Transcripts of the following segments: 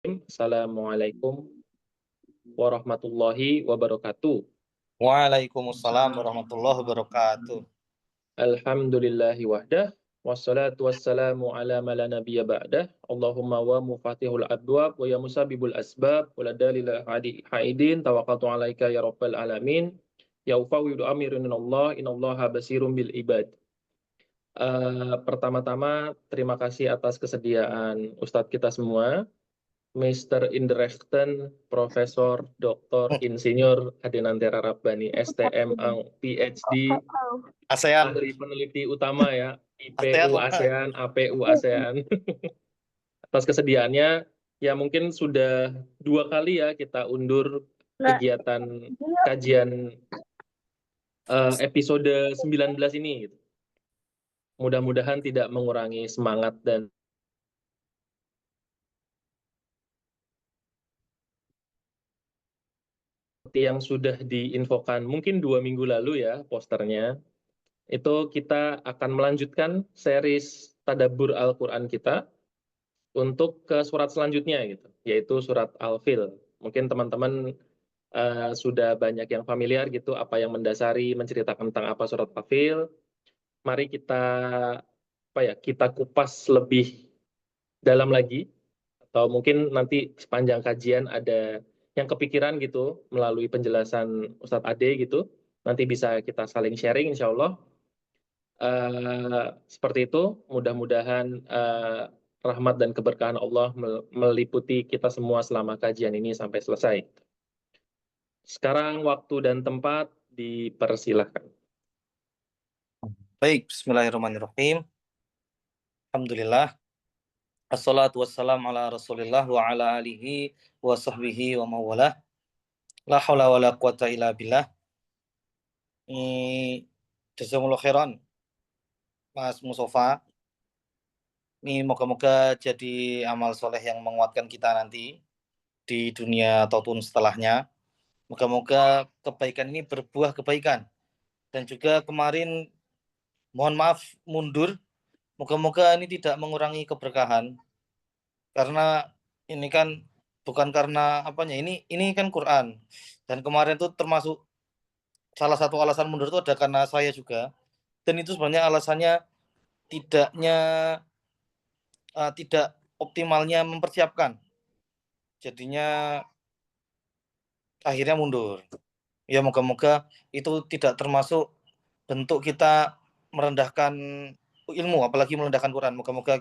Assalamualaikum warahmatullahi wabarakatuh. Waalaikumsalam warahmatullahi wabarakatuh. Alhamdulillahi wahdah, wassalatu wassalamu ala ma la nabiyya ba'dah. Allahumma wa mufatihul abwab wa ya musabibul asbab wa la dalil haidin tawakkaltu alaika ya rabbal alamin. Ya ufawidu amirun Allah, innallaha basirun bil ibad. Pertama-tama terima kasih atas kesediaan Ustadz kita semua, Mr. Indrechten, Profesor Dr. Insinyur Adinantara Rabbani, STM, PhD, ASEAN, ahli peneliti utama ya, IPU ASEAN. ASEAN, APU ASEAN. Atas kesediaannya, ya mungkin sudah 2 kali ya kita undur kegiatan kajian episode 19 ini. Gitu. Mudah-mudahan tidak mengurangi semangat dan seperti yang sudah diinfokan mungkin 2 minggu lalu ya posternya, itu kita akan melanjutkan series Tadabbur Al-Quran kita untuk ke surat selanjutnya gitu, yaitu surat Al-Fil. Mungkin teman-teman sudah banyak yang familiar gitu apa yang mendasari menceritakan tentang apa surat Al-Fil. Mari kita kupas lebih dalam lagi, atau mungkin nanti sepanjang kajian ada yang kepikiran gitu melalui penjelasan Ustadz Ade gitu, nanti bisa kita saling sharing insya Allah. Seperti itu, mudah-mudahan rahmat dan keberkahan Allah meliputi kita semua selama kajian ini sampai selesai. Sekarang waktu dan tempat dipersilahkan. Baik, bismillahirrahmanirrahim. Alhamdulillah. Assalatu wassalamu ala Rasulillah wa ala alihi wa sahbihi wa mawalah. La haula wa la quwata illa billah. Jazakumullah khairan, Mas Mustafa. Ini moga-moga jadi amal soleh yang menguatkan kita nanti di dunia ataupun setelahnya. Moga-moga kebaikan ini berbuah kebaikan. Dan juga kemarin mohon maaf mundur. Moga-moga ini tidak mengurangi keberkahan, karena ini kan bukan karena apanya, ini kan Quran. Dan kemarin itu termasuk salah satu alasan mundur itu ada karena saya juga. Dan itu sebenarnya alasannya tidak optimalnya mempersiapkan. Jadinya akhirnya mundur. Ya moga-moga itu tidak termasuk bentuk kita merendahkan ilmu, apalagi merendahkan Quran. Moga-moga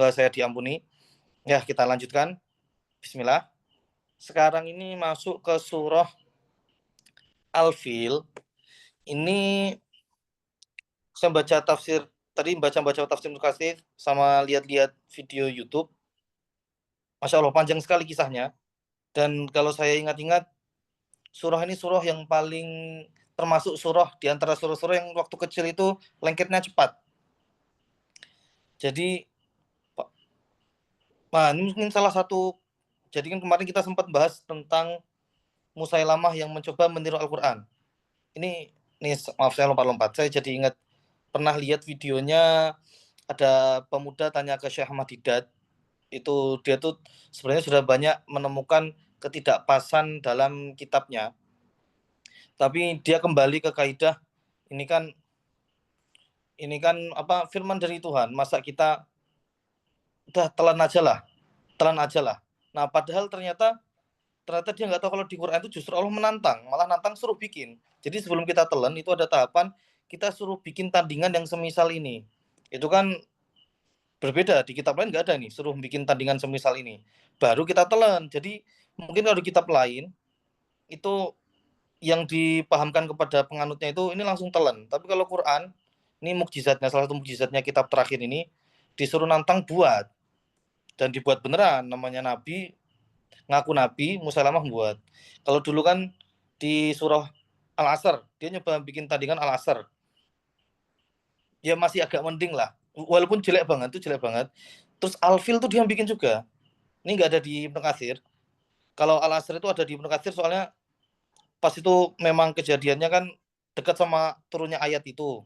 saya diampuni. Ya, kita lanjutkan. Bismillah. Sekarang ini masuk ke surah Al-Fil. Ini saya baca tafsir tadi, baca tafsir Mukatsir sama lihat-lihat video YouTube. Masya Allah, panjang sekali kisahnya. Dan kalau saya ingat-ingat, surah ini surah yang paling termasuk surah di antara surah-surah yang waktu kecil itu lengketnya cepat. Jadi, nah ini mungkin salah satu. Jadi kan kemarin kita sempat bahas tentang Musailamah yang mencoba meniru Al-Quran. Ini maaf saya lompat-lompat. Saya jadi ingat pernah lihat videonya, ada pemuda tanya ke Syekh Ahmad Didat. Itu dia tuh sebenarnya sudah banyak menemukan ketidakpasan dalam kitabnya. Tapi dia kembali ke kaidah, ini kan apa, firman dari Tuhan, masa kita udah telan aja lah. Nah, padahal ternyata dia nggak tahu kalau di Quran itu justru Allah malah nantang suruh bikin. Jadi sebelum kita telan itu ada tahapan kita suruh bikin tandingan yang semisal ini. Itu kan berbeda, di kitab lain nggak ada nih suruh bikin tandingan semisal ini. Baru kita telan. Jadi mungkin kalau di kitab lain itu yang dipahamkan kepada penganutnya itu ini langsung telan. Tapi kalau Quran, ini mukjizatnya, salah satu mukjizatnya kitab terakhir ini, disuruh nantang buat, dan dibuat beneran. Namanya nabi, ngaku nabi, Musailamah buat. Kalau dulu kan di surah Al-Asr, dia nyoba bikin tandingan Al-Asr. Ya masih agak mending lah. Walaupun jelek banget. Terus Al-Fil tuh dia bikin juga. Ini nggak ada di Ibnu Katsir. Kalau Al-Asr itu ada di Ibnu Katsir, soalnya pas itu memang kejadiannya kan dekat sama turunnya ayat itu.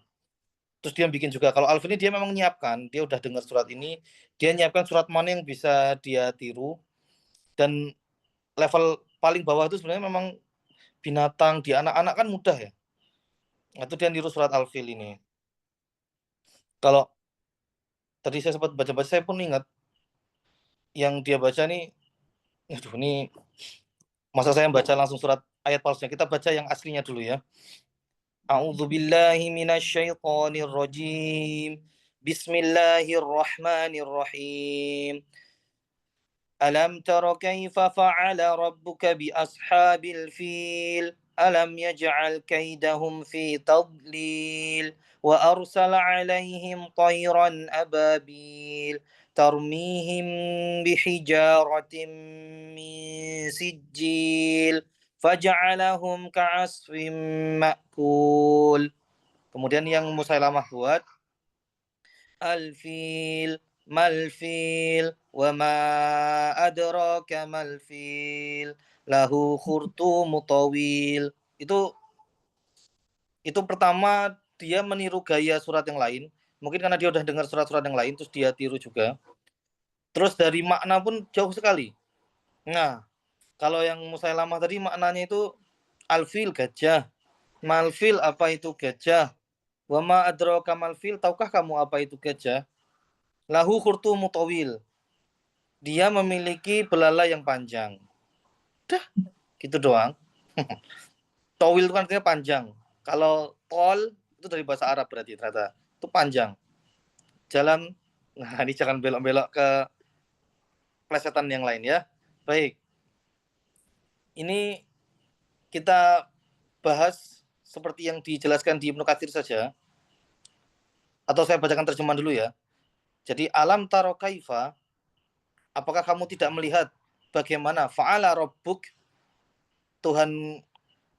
Terus dia bikin juga, kalau Alf ini dia memang nyiapkan, dia udah dengar surat ini, dia nyiapkan surat mana yang bisa dia tiru, dan level paling bawah itu sebenarnya memang binatang, di anak-anak kan mudah ya. Itu dia niru surat Al-Fil ini. Kalau tadi saya sempat baca-baca, saya pun ingat yang dia baca nih, aduh ini masa saya baca langsung surat ayat palsunya. Kita baca yang aslinya dulu ya. A'udzubillahi minasyaitonirrajim. Bismillahirrahmanirrahim. Alam tara kaifa fa'ala rabbuka bi ashabil fil? Alam yaj'al kaidahum fi tadlil wa arsala 'alaihim tayran ababil tarmihim bihijaratin min sijil faj'alahum ka'asfin ma'kul. Kemudian yang Musailamah buat al-fil malfil wa ma adraka malfil lahu khurtumu tawil. Itu pertama dia meniru gaya surat yang lain. Mungkin karena dia udah dengar surat-surat yang lain terus dia tiru juga. Terus dari makna pun jauh sekali. Nah, kalau yang Musailamah tadi maknanya itu alfil gajah. Malfil apa itu gajah? Wa ma adraka malfil, tahukah kamu apa itu gajah? Lahu khurtumu tawil. Dia memiliki belalai yang panjang. Dah, gitu doang. Tawil itu kan artinya panjang. Kalau tol itu dari bahasa Arab berarti ternyata. Itu panjang. Jalan, nah ini jangan belok-belok ke plesetan yang lain ya. Baik. Ini kita bahas seperti yang dijelaskan di Ibnu Katsir saja. Atau saya bacakan terjemahan dulu ya. Jadi alam taro kaifa, apakah kamu tidak melihat bagaimana fa'ala rabbuk, Tuhan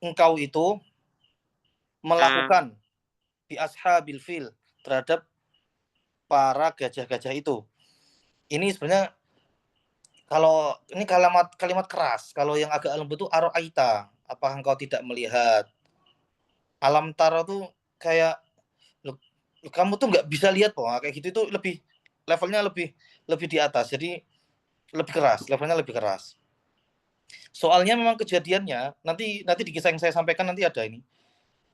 engkau itu melakukan bi ashabil fil, terhadap para gajah-gajah itu. Ini sebenarnya kalau ini kalimat keras, kalau yang agak lembut itu aro'aita, apakah engkau tidak melihat? Alam taro tuh kayak kamu tuh nggak bisa lihat kok, kayak gitu, itu lebih levelnya lebih di atas, jadi lebih keras, levelnya lebih keras. Soalnya memang kejadiannya nanti di kisah yang saya sampaikan nanti ada ini,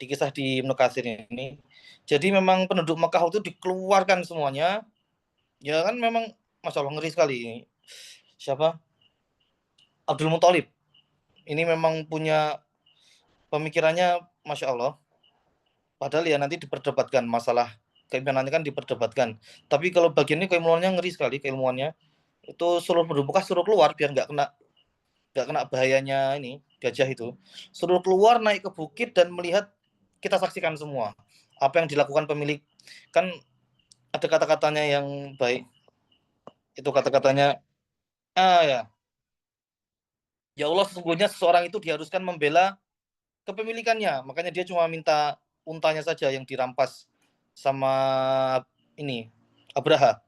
di kisah di Ibnu Katsir ini. Jadi memang penduduk Mekah itu dikeluarkan semuanya. Ya kan memang Masya Allah ngeri sekali. Siapa? Abdul Muthalib. Ini memang punya pemikirannya Masya Allah. Padahal ya nanti diperdebatkan masalah keimanannya kan diperdebatkan. Tapi kalau bagian ini keilmuannya ngeri sekali keilmuannya. Itu suruh penduduk Mekah suruh keluar biar nggak kena bahayanya ini gajah itu. Suruh keluar naik ke bukit dan melihat, kita saksikan semua apa yang dilakukan pemilik. Kan ada kata-katanya yang baik. Itu kata-katanya ya. Ya Allah, sesungguhnya seseorang itu diharuskan membela kepemilikannya. Makanya dia cuma minta untanya saja yang dirampas sama ini Abraha.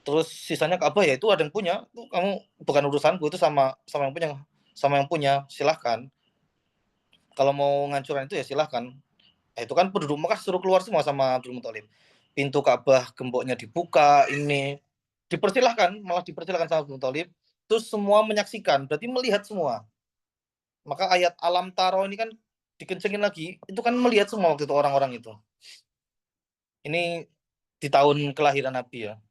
Terus sisanya ke Abah, ya itu ada yang punya. Itu kamu bukan urusanku, itu sama yang punya, silahkan. Kalau mau ngancurin itu ya silahkan. Itu kan penduduk Mekah suruh keluar semua sama Abdul Muthalib. Pintu Ka'bah gemboknya dibuka, ini malah dipersilahkan sama Abdul Muthalib. Terus semua menyaksikan, berarti melihat semua. Maka ayat alam taro ini kan dikencengin lagi, itu kan melihat semua waktu itu orang-orang itu. Ini di tahun kelahiran Nabi ya.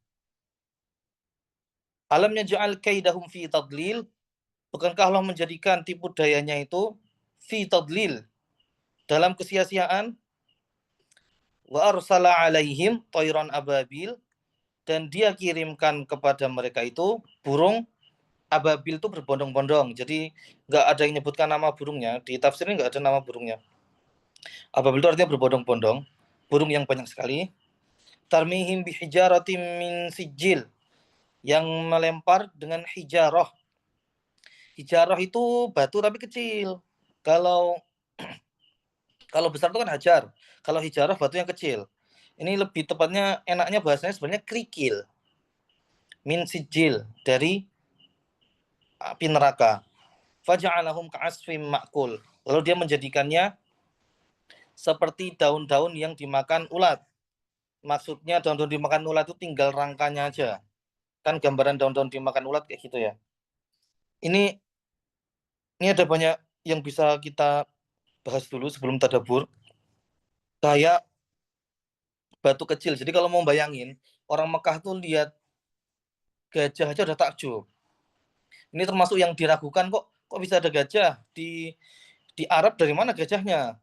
Alamnya ja'al kaidahum fi tadlil, bukankah Allah menjadikan tipu dayanya itu fi tadlil, dalam kesia-siaan, wa arsala alaihim tayran ababil, dan dia kirimkan kepada mereka itu burung ababil, itu berbondong-bondong. Jadi nggak ada yang nyebutkan nama burungnya, di tafsirnya nggak ada nama burungnya. Ababil itu artinya berbondong-bondong, burung yang banyak sekali. Tarmihim bihijaratim min sijil, yang melempar dengan hijarah. Hijarah itu batu tapi kecil. Kalau besar itu kan hajar. Kalau hijarah batu yang kecil. Ini lebih tepatnya, enaknya bahasanya sebenarnya kerikil. Min sijil, dari api neraka. Faja'alahum ka'asfim ma'kul. Lalu dia menjadikannya seperti daun-daun yang dimakan ulat. Maksudnya daun-daun dimakan ulat itu tinggal rangkanya aja. Kan gambaran daun-daun dimakan ulat kayak gitu ya. Ini ada banyak yang bisa kita bahas dulu sebelum tadabbur. Kayak batu kecil. Jadi kalau mau bayangin, orang Mekah tuh lihat gajah aja udah takjub. Ini termasuk yang diragukan, kok bisa ada gajah di Arab, dari mana gajahnya?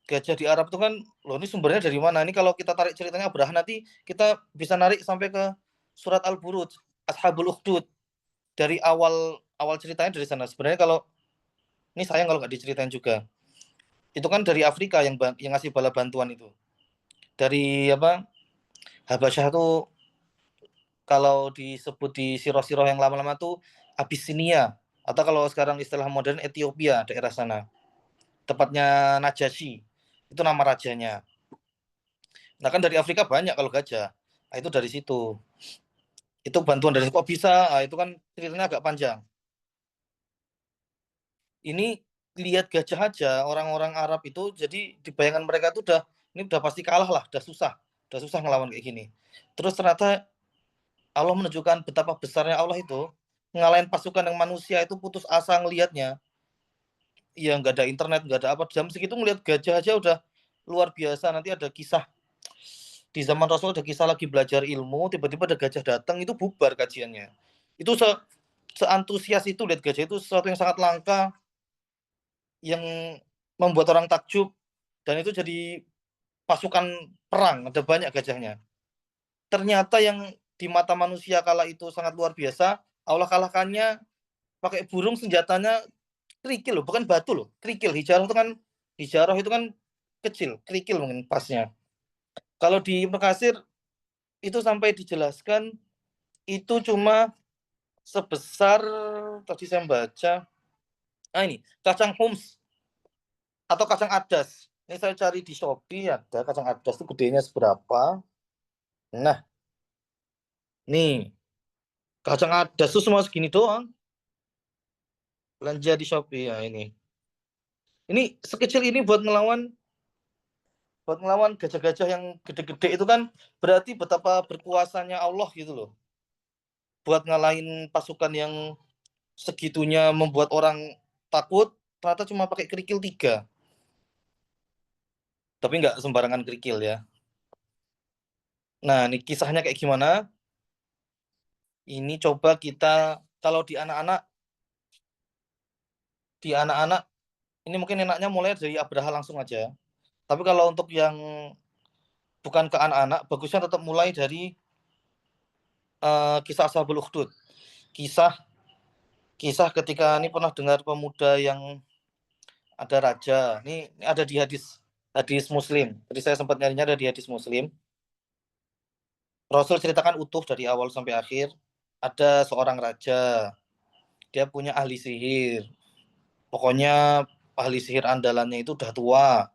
Gajah di Arab itu kan, loh ini sumbernya dari mana? Ini kalau kita tarik ceritanya Abraha, nanti kita bisa narik sampai ke surat Al-Buruj, Ashabul Ukhdud. Dari awal ceritanya dari sana. Sebenarnya kalau ini sayang kalau nggak diceritain juga. Itu kan dari Afrika yang ngasih bala bantuan itu. Dari apa? Habasyah tuh kalau disebut di siroh-siroh yang lama-lama tuh Abyssinia, atau kalau sekarang istilah modern Ethiopia, daerah sana. Tepatnya Najasyi. Itu nama rajanya. Nah kan dari Afrika banyak kalau gajah. Nah, itu dari situ. Itu bantuan dari kok bisa? Nah, itu kan ceritanya agak panjang. Ini lihat gajah aja, orang-orang Arab itu jadi di bayangan mereka tuh ini udah pasti kalah lah, udah susah ngelawan kayak gini. Terus ternyata Allah menunjukkan betapa besarnya Allah itu, ngalahin pasukan yang manusia itu putus asa ngelihatnya. Ya nggak ada internet, nggak ada apa, jam segitu ngelihat gajah aja udah luar biasa. Nanti ada kisah di zaman Rasul, ada kisah lagi belajar ilmu, tiba-tiba ada gajah datang, itu bubar kajiannya. Itu seantusias itu lihat gajah, itu sesuatu yang sangat langka, yang membuat orang takjub, dan itu jadi pasukan perang, ada banyak gajahnya. Ternyata yang di mata manusia kala itu sangat luar biasa, Allah kalahkannya pakai burung, senjatanya kerikil loh, bukan batu loh, kerikil. Hijarah itu kan kecil, kerikil mungkin pasnya. Kalau di Ibnu Katsir itu sampai dijelaskan itu cuma sebesar, tadi saya baca, ini kacang hums atau kacang adas. Ini saya cari di Shopee, ada kacang adas itu gedenya seberapa. Nah, nih kacang adas itu semua segini doang. Belanja di Shopee ya ini. Ini sekecil ini buat ngelawan gajah-gajah yang gede-gede itu kan berarti betapa berkuasanya Allah gitu loh. Buat ngalahin pasukan yang segitunya membuat orang takut, ternyata cuma pakai kerikil 3. Tapi nggak sembarangan kerikil ya. Nah, ini kisahnya kayak gimana? Ini coba kita, kalau di anak-anak, ini mungkin enaknya mulai dari Abraha langsung aja. Tapi kalau untuk yang bukan ke anak-anak, bagusnya tetap mulai dari kisah Ashabul Ukhdud. Kisah ketika ini pernah dengar pemuda yang ada raja. Ini ada di hadis Muslim. Jadi saya sempat nyarinya ada di hadis Muslim. Rasul ceritakan utuh dari awal sampai akhir. Ada seorang raja, dia punya ahli sihir. Pokoknya ahli sihir andalannya itu udah tua,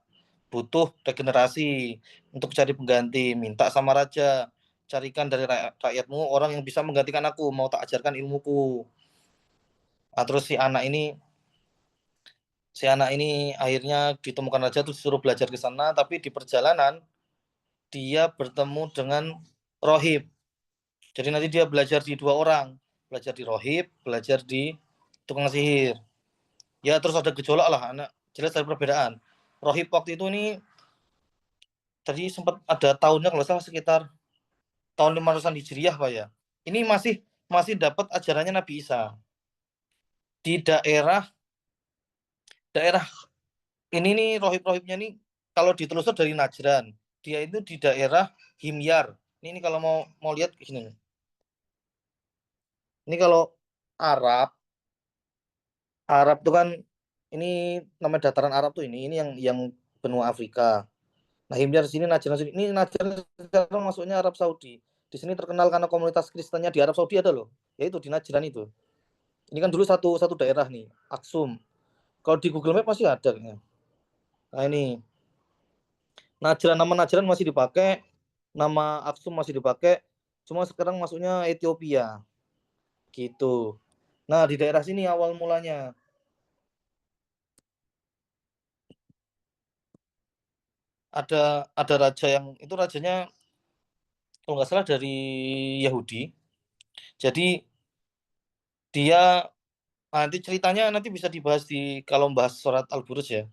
butuh regenerasi untuk cari pengganti. Minta sama raja, carikan dari rakyatmu orang yang bisa menggantikan aku, mau tak ajarkan ilmuku. Nah, terus si anak ini akhirnya ditemukan raja, tuh disuruh belajar ke sana, tapi di perjalanan dia bertemu dengan rohib. Jadi nanti dia belajar di 2 orang, belajar di rohib, belajar di tukang sihir. Ya terus ada gejolak lah, anak jelas ada perbedaan. Rohib waktu itu ini tadi sempat ada tahunnya kalau salah sekitar tahun 500-an Hijriah Pak ya. Ini masih dapat ajarannya Nabi Isa. Di daerah ini nih, rohib-rohibnya nih kalau ditelusur dari Najran. Dia itu di daerah Himyar. Ini kalau mau lihat gini. Ini kalau Arab tuh kan, ini namanya dataran Arab tuh, ini yang benua Afrika. Nah, Himyar sini, Najran sini. Ini Najran sekarang masuknya Arab Saudi. Di sini terkenal karena komunitas Kristennya di Arab Saudi ada loh. Yaitu di Najran itu. Ini kan dulu satu daerah nih, Aksum. Kalau di Google Map masih ada kayaknya. Nah, ini nama Najran masih dipakai, nama Aksum masih dipakai. Cuma sekarang masuknya Ethiopia. Gitu. Nah, di daerah sini awal mulanya. ada raja yang itu rajanya kalau nggak salah dari Yahudi. Jadi dia nanti ceritanya nanti bisa dibahas kalau bahas surat Al-Buruj ya.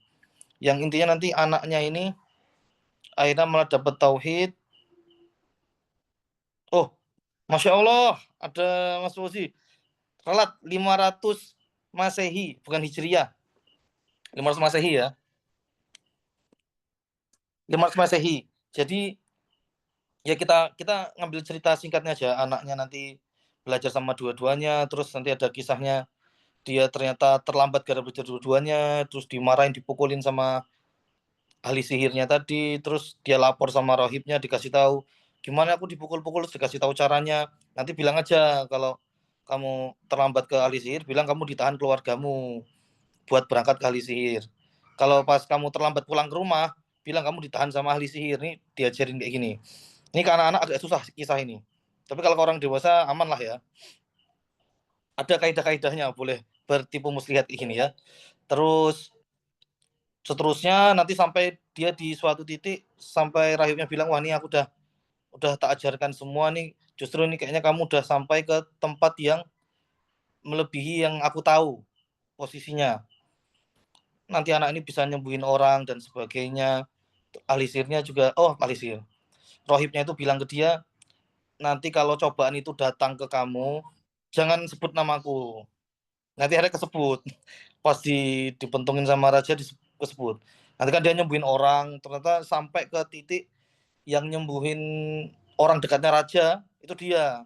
Yang intinya nanti anaknya ini akhirnya malah dapat tauhid. Oh, Masya Allah, ada Mas Fauzi. Relat 500 Masehi, bukan Hijriah. 500 Masehi ya. 500 Masehi. Jadi ya kita ngambil cerita singkatnya aja. Anaknya nanti belajar sama dua-duanya, terus nanti ada kisahnya dia ternyata terlambat gara belajar dua-duanya, terus dimarahin, dipukulin sama ahli sihirnya tadi, terus dia lapor sama rohibnya, dikasih tahu gimana aku dipukul-pukul, terus dikasih tahu caranya. Nanti bilang aja kalau kamu terlambat ke ahli sihir, bilang kamu ditahan keluargamu buat berangkat ke ahli sihir. Kalau pas kamu terlambat pulang ke rumah, bilang kamu ditahan sama ahli sihir. Nih diajarin kayak gini. Ini ke anak-anak agak susah kisah ini. Tapi kalau ke orang dewasa aman lah ya. Ada kaidah-kaidahnya, boleh bertipu muslihat gini ya. Terus seterusnya nanti sampai dia di suatu titik sampai rahibnya bilang, wah ini aku udah tak ajarkan semua nih, justru ini kayaknya kamu udah sampai ke tempat yang melebihi yang aku tahu posisinya. Nanti anak ini bisa nyembuhin orang dan sebagainya. Ahli sihirnya juga, ahli sihir, rohibnya itu bilang ke dia, nanti kalau cobaan itu datang ke kamu, jangan sebut namaku. Nanti akhirnya kesebut. Pas dipentungin sama raja disebut. Nanti kan dia nyembuhin orang, ternyata sampai ke titik yang nyembuhin orang dekatnya raja, itu dia.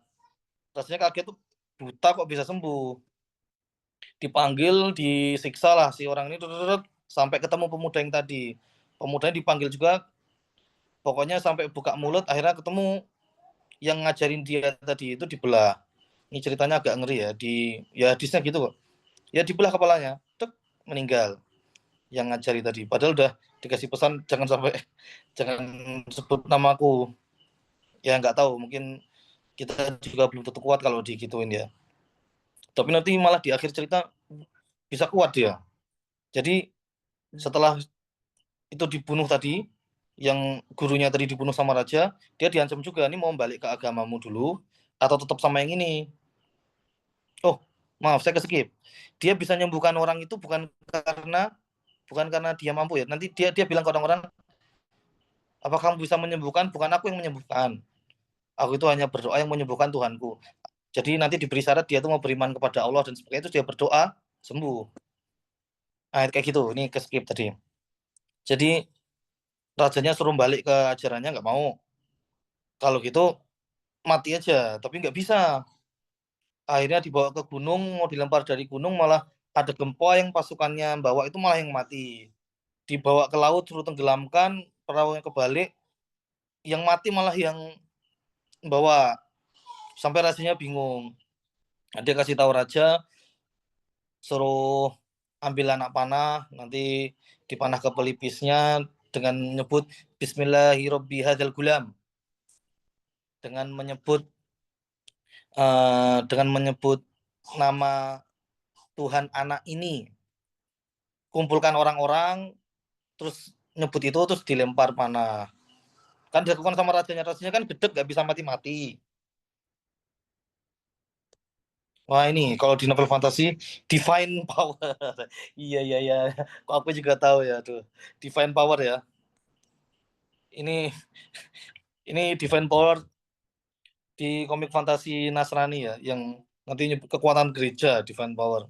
Rasanya kaget tuh, buta kok bisa sembuh. Dipanggil, disiksa lah si orang ini, sampai ketemu pemuda yang tadi. Pemudanya dipanggil juga, pokoknya sampai buka mulut, akhirnya ketemu yang ngajarin dia tadi itu dibelah. Ini ceritanya agak ngeri ya, ya hadisnya gitu kok. Ya dibelah kepalanya, meninggal yang ngajari tadi. Padahal udah dikasih pesan jangan sebut namaku. Ya nggak tahu, mungkin kita juga belum tentu kuat kalau digituin ya. Tapi nanti malah di akhir cerita bisa kuat dia. Jadi setelah itu dibunuh tadi, yang gurunya tadi dibunuh sama raja, dia diancam juga, ini mau balik ke agamamu dulu atau tetap sama yang ini. Oh, maaf saya keskip. Dia bisa menyembuhkan orang itu bukan karena dia mampu ya. Nanti dia bilang ke orang-orang, apa kamu bisa menyembuhkan? Bukan aku yang menyembuhkan. Aku itu hanya berdoa yang menyembuhkan Tuhanku. Jadi nanti diberi syarat dia itu mau beriman kepada Allah dan sebagainya, itu dia berdoa sembuh. Nah, kayak gitu. Ini ke skip tadi. Jadi rajanya suruh balik ke ajarannya, nggak mau. Kalau gitu mati aja, tapi nggak bisa. Akhirnya dibawa ke gunung, mau dilempar dari gunung, malah ada gempa yang pasukannya bawa itu malah yang mati. Dibawa ke laut, suruh tenggelamkan, perahunya kebalik, yang mati malah yang bawa. Sampai rajanya bingung. Dia kasih tahu raja, suruh ambil anak panah, nanti dipanah ke pelipisnya dengan menyebut Bismillahirrahmanirrahim gulam, dengan menyebut nama Tuhan anak ini. Kumpulkan orang-orang, terus nyebut itu, terus dilempar panah. Kan dilakukan sama rajanya kan gedek, nggak bisa mati-mati. Wah ini kalau di novel fantasi divine power. Iya iya iya. Kok aku juga tahu ya tuh. Divine power ya. Ini divine power di komik fantasi Nasrani ya, yang nanti nyebut kekuatan gereja divine power.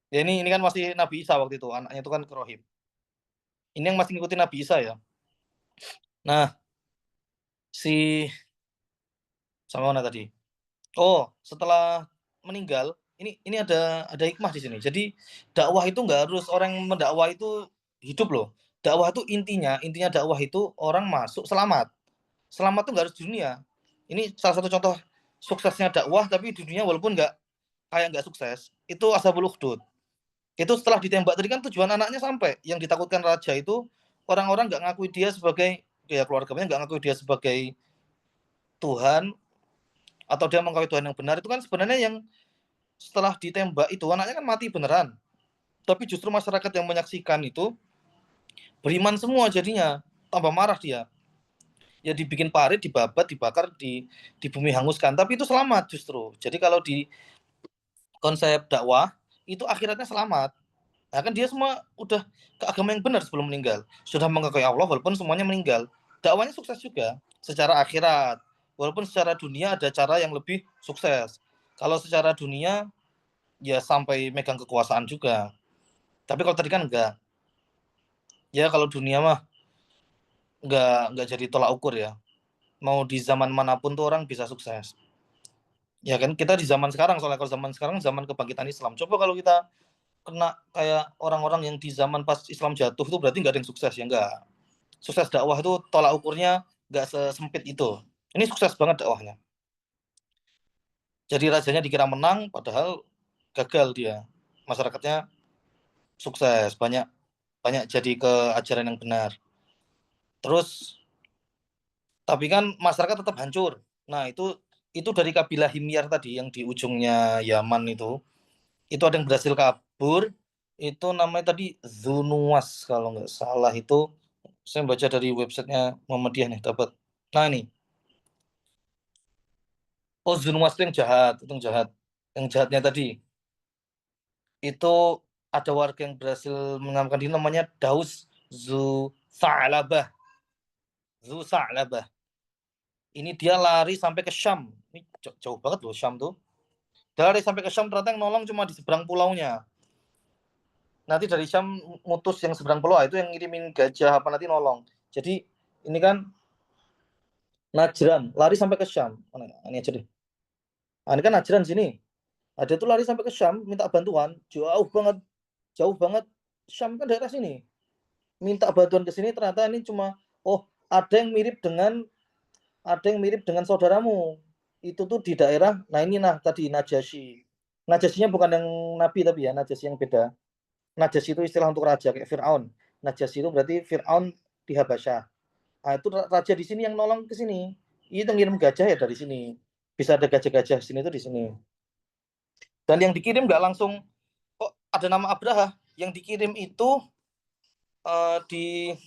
Ya ini kan masih Nabi Isa waktu itu, anaknya itu kan Kerohim. Ini yang masih ngikutin Nabi Isa ya. Nah, si sama mana tadi? Oh, setelah meninggal, ini ada hikmah di sini. Jadi dakwah itu nggak harus orang yang mendakwah itu hidup loh. Dakwah itu intinya dakwah itu orang masuk selamat. Selamat tuh nggak harus di dunia. Ini salah satu contoh suksesnya dakwah, tapi di dunia walaupun nggak sukses, itu Ashabul Ukhdud. Itu setelah ditembak tadi kan tujuan anaknya sampai. Yang ditakutkan raja itu orang-orang nggak ngakui dia sebagai, ya keluarganya nggak ngakui dia sebagai Tuhan, atau dia mengakui Tuhan yang benar, itu kan sebenarnya yang setelah ditembak itu anaknya kan mati beneran. Tapi justru masyarakat yang menyaksikan itu beriman semua jadinya. tambah marah dia. Ya dibikin parit, dibabat, dibakar, di bumi hanguskan. Tapi itu selamat justru. Jadi kalau di konsep dakwah itu akhiratnya selamat. Nah, kan dia semua udah ke agama yang benar sebelum meninggal. Sudah mengakui Allah walaupun semuanya meninggal. Dakwanya sukses juga secara akhirat. Walaupun secara dunia ada cara yang lebih sukses. Kalau secara dunia ya sampai megang kekuasaan juga. Tapi kalau tadi kan enggak. Ya kalau dunia mah enggak jadi tolak ukur ya. Mau di zaman manapun tuh orang bisa sukses. Ya kan kita di zaman sekarang, soalnya kalau zaman sekarang zaman kebangkitan Islam. Coba kalau kita kena kayak orang-orang yang di zaman pas Islam jatuh itu berarti nggak ada yang sukses ya, enggak. Sukses dakwah itu tolak ukurnya nggak sesempit itu. Ini sukses banget dakwahnya. Jadi rajanya dikira menang padahal gagal dia. Masyarakatnya sukses, banyak banyak jadi ke ajaran yang benar. Terus tapi kan masyarakat tetap hancur. Nah, itu dari kabilah Himyar tadi yang di ujungnya Yaman itu. Itu ada yang berhasil kabur. Itu namanya tadi Zunuwas kalau nggak salah itu. Saya baca dari websitenya Muhammadiyah nih dapat. Nah ini, oh Zunuwas itu yang jahat, itu yang jahat. Yang jahatnya tadi itu ada warga yang berhasil mengamankan diri namanya Daus Zu Sa'labah. Zu Sa'labah. Ini dia lari sampai ke Syam. Ini jauh banget loh Syam tuh. Dia lari sampai ke Syam ternyata yang nolong cuma di seberang pulaunya. Nanti dari Syam mutus yang seberang pulau itu yang ngirimin gajah apa nanti nolong. Jadi ini kan Najran lari sampai ke Syam. Mana ini aja deh. Nah, ini kan Najran sini. Ada tuh lari sampai ke Syam minta bantuan. Jauh banget. Syam kan daerah sini. Minta bantuan ke sini ternyata ini cuma ada yang mirip dengan saudaramu. Itu tuh di daerah. Nah ini tadi Najasyi. Najasynya bukan yang nabi tapi ya, Najasyi yang beda. Najasyi itu istilah untuk raja kayak Firaun. Najasyi itu berarti Firaun di Habasyah. Nah, itu raja di sini yang nolong ke sini. Itu ngirim gajah ya dari sini. Bisa ada gajah-gajah sini itu di sini. Dan yang dikirim nggak langsung kok ada nama Abraha. Yang dikirim itu di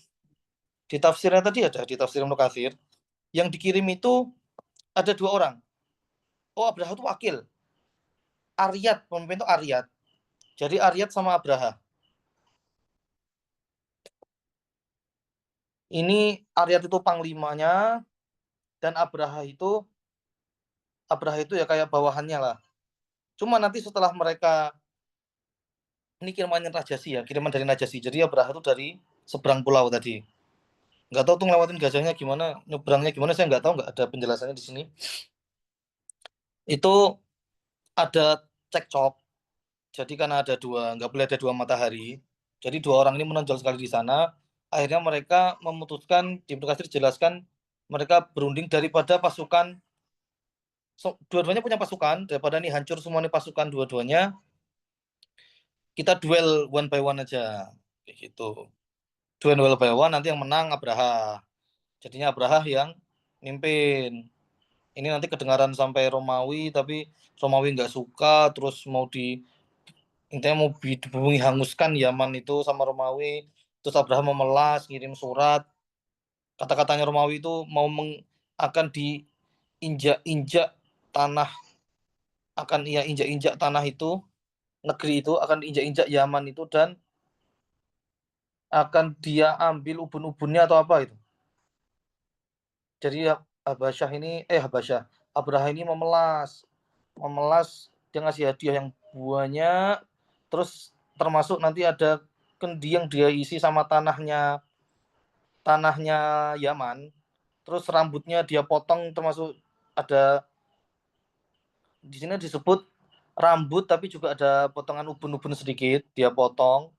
tafsirnya tadi ada di tafsir Ibnu Katsir. Yang dikirim itu ada 2 orang. Oh, Abraha itu wakil. Aryat, pemimpin itu Aryat. Jadi Aryat sama Abraha. Ini Aryat itu panglimanya dan Abraha itu ya kayak bawahannya lah. Cuma nanti setelah mereka ini kiriman Najasyi ya, kiriman dari Najasyi. Jadi Abraha itu dari seberang pulau tadi. Nggak tahu tuh ngelewatin gajahnya gimana, nyebrangnya gimana saya nggak tahu, nggak ada penjelasannya di sini. Itu ada cekcok. Jadi karena nggak boleh ada 2 matahari. Jadi 2 orang ini menonjol sekali di sana. Akhirnya mereka memutuskan, di Ibnu Katsir dijelaskan, mereka berunding daripada pasukan dua-duanya punya pasukan, daripada nih hancur semua nih pasukan dua-duanya, kita duel one by one aja. Kayak gitu. Duel by one nanti yang menang Abraha. Jadinya Abraha yang mimpin. Ini nanti kedengaran sampai Romawi, tapi Romawi nggak suka, terus intinya mau dibumi hanguskan Yaman itu sama Romawi. Terus Abraham memelas, ngirim surat. Kata-katanya Romawi itu akan diinjak-injak tanah, akan injak-injak tanah itu, negeri itu akan diinjak-injak Yaman itu dan akan dia ambil ubun-ubunnya atau apa itu. Jadi Habasyah, Abraha ini memelas, dia ngasih hadiah yang banyak, terus termasuk nanti ada kendi yang dia isi sama tanahnya Yaman, terus rambutnya dia potong, termasuk ada di sini disebut rambut tapi juga ada potongan ubun-ubun sedikit dia potong,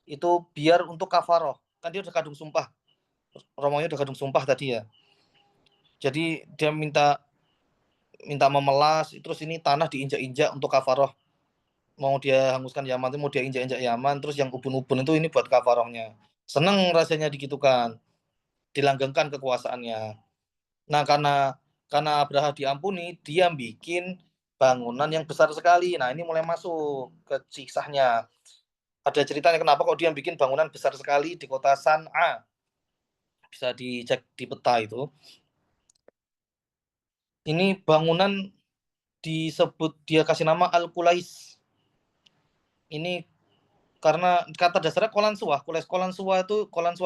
itu biar untuk kafaroh, kan dia udah kadung sumpah, Romonya udah kadung sumpah tadi ya, jadi dia minta memelas, terus ini tanah diinjak-injak untuk kafaroh, mau dia hanguskan Yaman itu, mau dia injak-injak Yaman, terus yang ubun-ubun itu ini buat kafarohnya. Seneng rasanya digitukan, dilanggengkan kekuasaannya. Nah, karena Abraha diampuni, dia bikin bangunan yang besar sekali. Nah, ini mulai masuk ke kisahnya. Ada ceritanya kenapa kok dia bikin bangunan besar sekali di kota San'a. bisa dicek di peta itu. Ini bangunan disebut, dia kasih nama Al-Kulais. Ini karena kata dasarnya Kolansua. Kolansua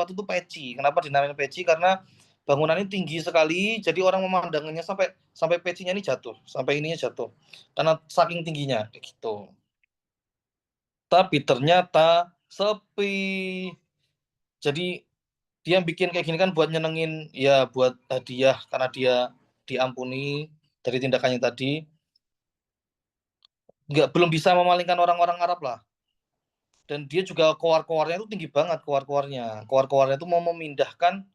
itu peci. Kenapa dinamain peci? Karena bangunan ini tinggi sekali, jadi orang memandangnya sampai pecinya ini jatuh, sampai ininya jatuh. Karena saking tingginya kayak gitu. Tapi ternyata sepi. Jadi dia bikin kayak gini kan buat nyenengin, ya buat hadiah karena dia diampuni dari tindakannya tadi. Belum bisa memalingkan orang-orang Arab lah. Dan dia juga koar-koarnya itu tinggi banget, koar-koarnya itu mau memindahkan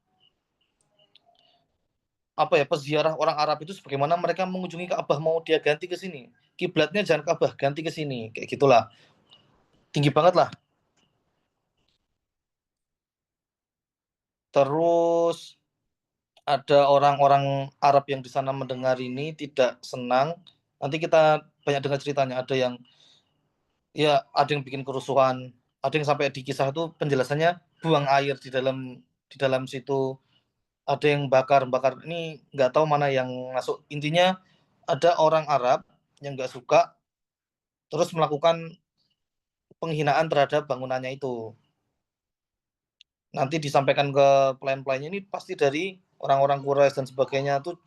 peziarah orang Arab itu, sebagaimana mereka mengunjungi Ka'bah, mau dia ganti ke sini, kiblatnya jangan Ka'bah, ganti ke sini, kayak gitulah, tinggi banget lah. Terus ada orang-orang Arab yang di sana mendengar ini tidak senang. Nanti kita banyak dengar ceritanya, ada yang bikin kerusuhan, ada yang sampai di kisah itu penjelasannya buang air di dalam situ, ada yang bakar ini, nggak tahu mana yang masuk. Intinya ada orang Arab yang nggak suka terus melakukan penghinaan terhadap bangunannya itu. Nanti disampaikan ke pelayan-pelayannya, ini pasti dari orang-orang Quraisy dan sebagainya, tuh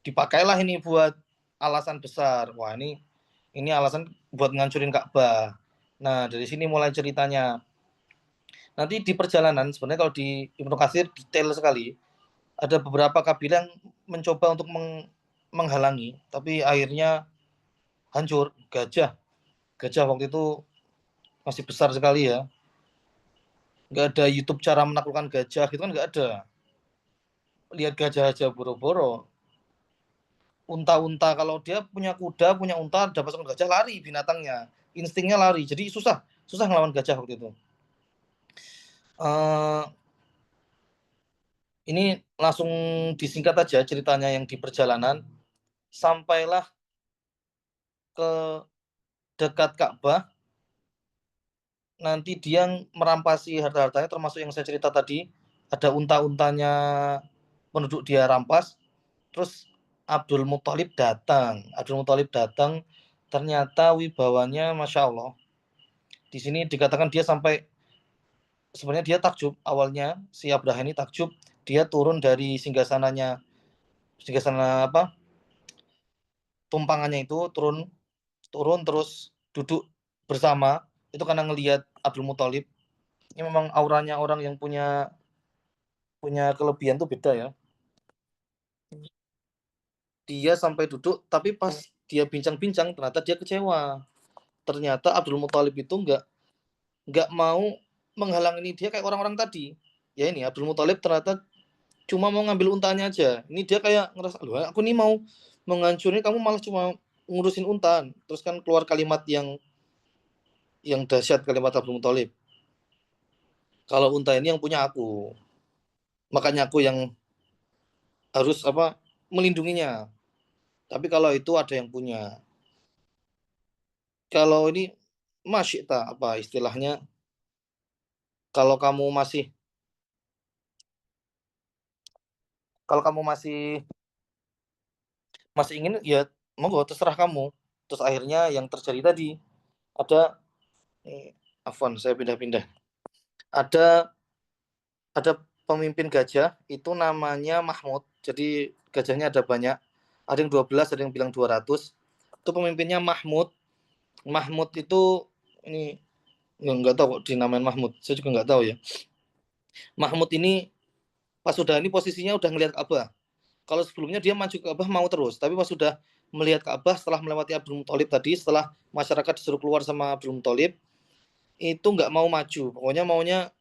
dipakailah ini buat alasan besar. Wah, ini alasan buat ngancurin Ka'bah. Nah, dari sini mulai ceritanya. Nanti di perjalanan, sebenarnya kalau di Ibnu Katsir detail sekali. Ada beberapa kabilah yang mencoba untuk menghalangi, tapi akhirnya hancur. Gajah waktu itu masih besar sekali ya. Nggak ada YouTube cara menaklukkan gajah gitu kan, nggak ada. Lihat gajah aja boro-boro. Unta kalau dia punya kuda, punya unta, dapat pasukan gajah, lari binatangnya, instingnya lari. Jadi susah ngelawan gajah waktu itu. Ini langsung disingkat aja ceritanya yang di perjalanan. Sampailah ke dekat Ka'bah. Nanti dia merampasi harta-hartanya, termasuk yang saya cerita tadi, ada unta-untanya penduduk dia rampas. Terus Abdul Muthalib datang, ternyata wibawanya Masya Allah. Di sini dikatakan dia sampai, sebenarnya dia takjub awalnya, si Abraha ini takjub, dia turun dari singgasana tumpangannya itu, turun terus duduk bersama, itu karena ngelihat Abdul Muthalib. Ini memang auranya orang yang punya kelebihan tuh beda ya. Dia sampai duduk, tapi pas dia bincang-bincang ternyata dia kecewa. Ternyata Abdul Muthalib itu nggak mau menghalangi dia kayak orang-orang tadi. Ya, ini Abdul Muthalib ternyata cuma mau ngambil untanya aja. Ini dia kayak ngerasa, loh, aku nih mau menghancurin, kamu malah cuma ngurusin unta. Terus kan keluar kalimat yang dahsyat, kalimat Abdul Muthalib. Kalau unta ini yang punya aku, makanya aku yang harus melindunginya. Tapi kalau itu ada yang punya. Kalau ini masyita, istilahnya, kalau kamu masih ingin, ya monggo, terserah kamu. Terus akhirnya yang terjadi tadi, ada afwan, saya pindah-pindah. Ada pemimpin gajah itu namanya Mahmud. Jadi gajahnya ada banyak. Ada yang 12, ada yang bilang 200. Itu pemimpinnya Mahmud. Mahmud itu ini nggak tahu kok dinamain Mahmud. Saya juga nggak tahu ya. Mahmud ini pas sudah ini posisinya udah ngelihat Ka'bah. Kalau sebelumnya dia maju ke Ka'bah mau terus, tapi pas sudah melihat Ka'bah setelah melewati Abdul Muthalib tadi, setelah masyarakat disuruh keluar sama Abdul Muthalib, itu nggak mau maju. Pokoknya maunya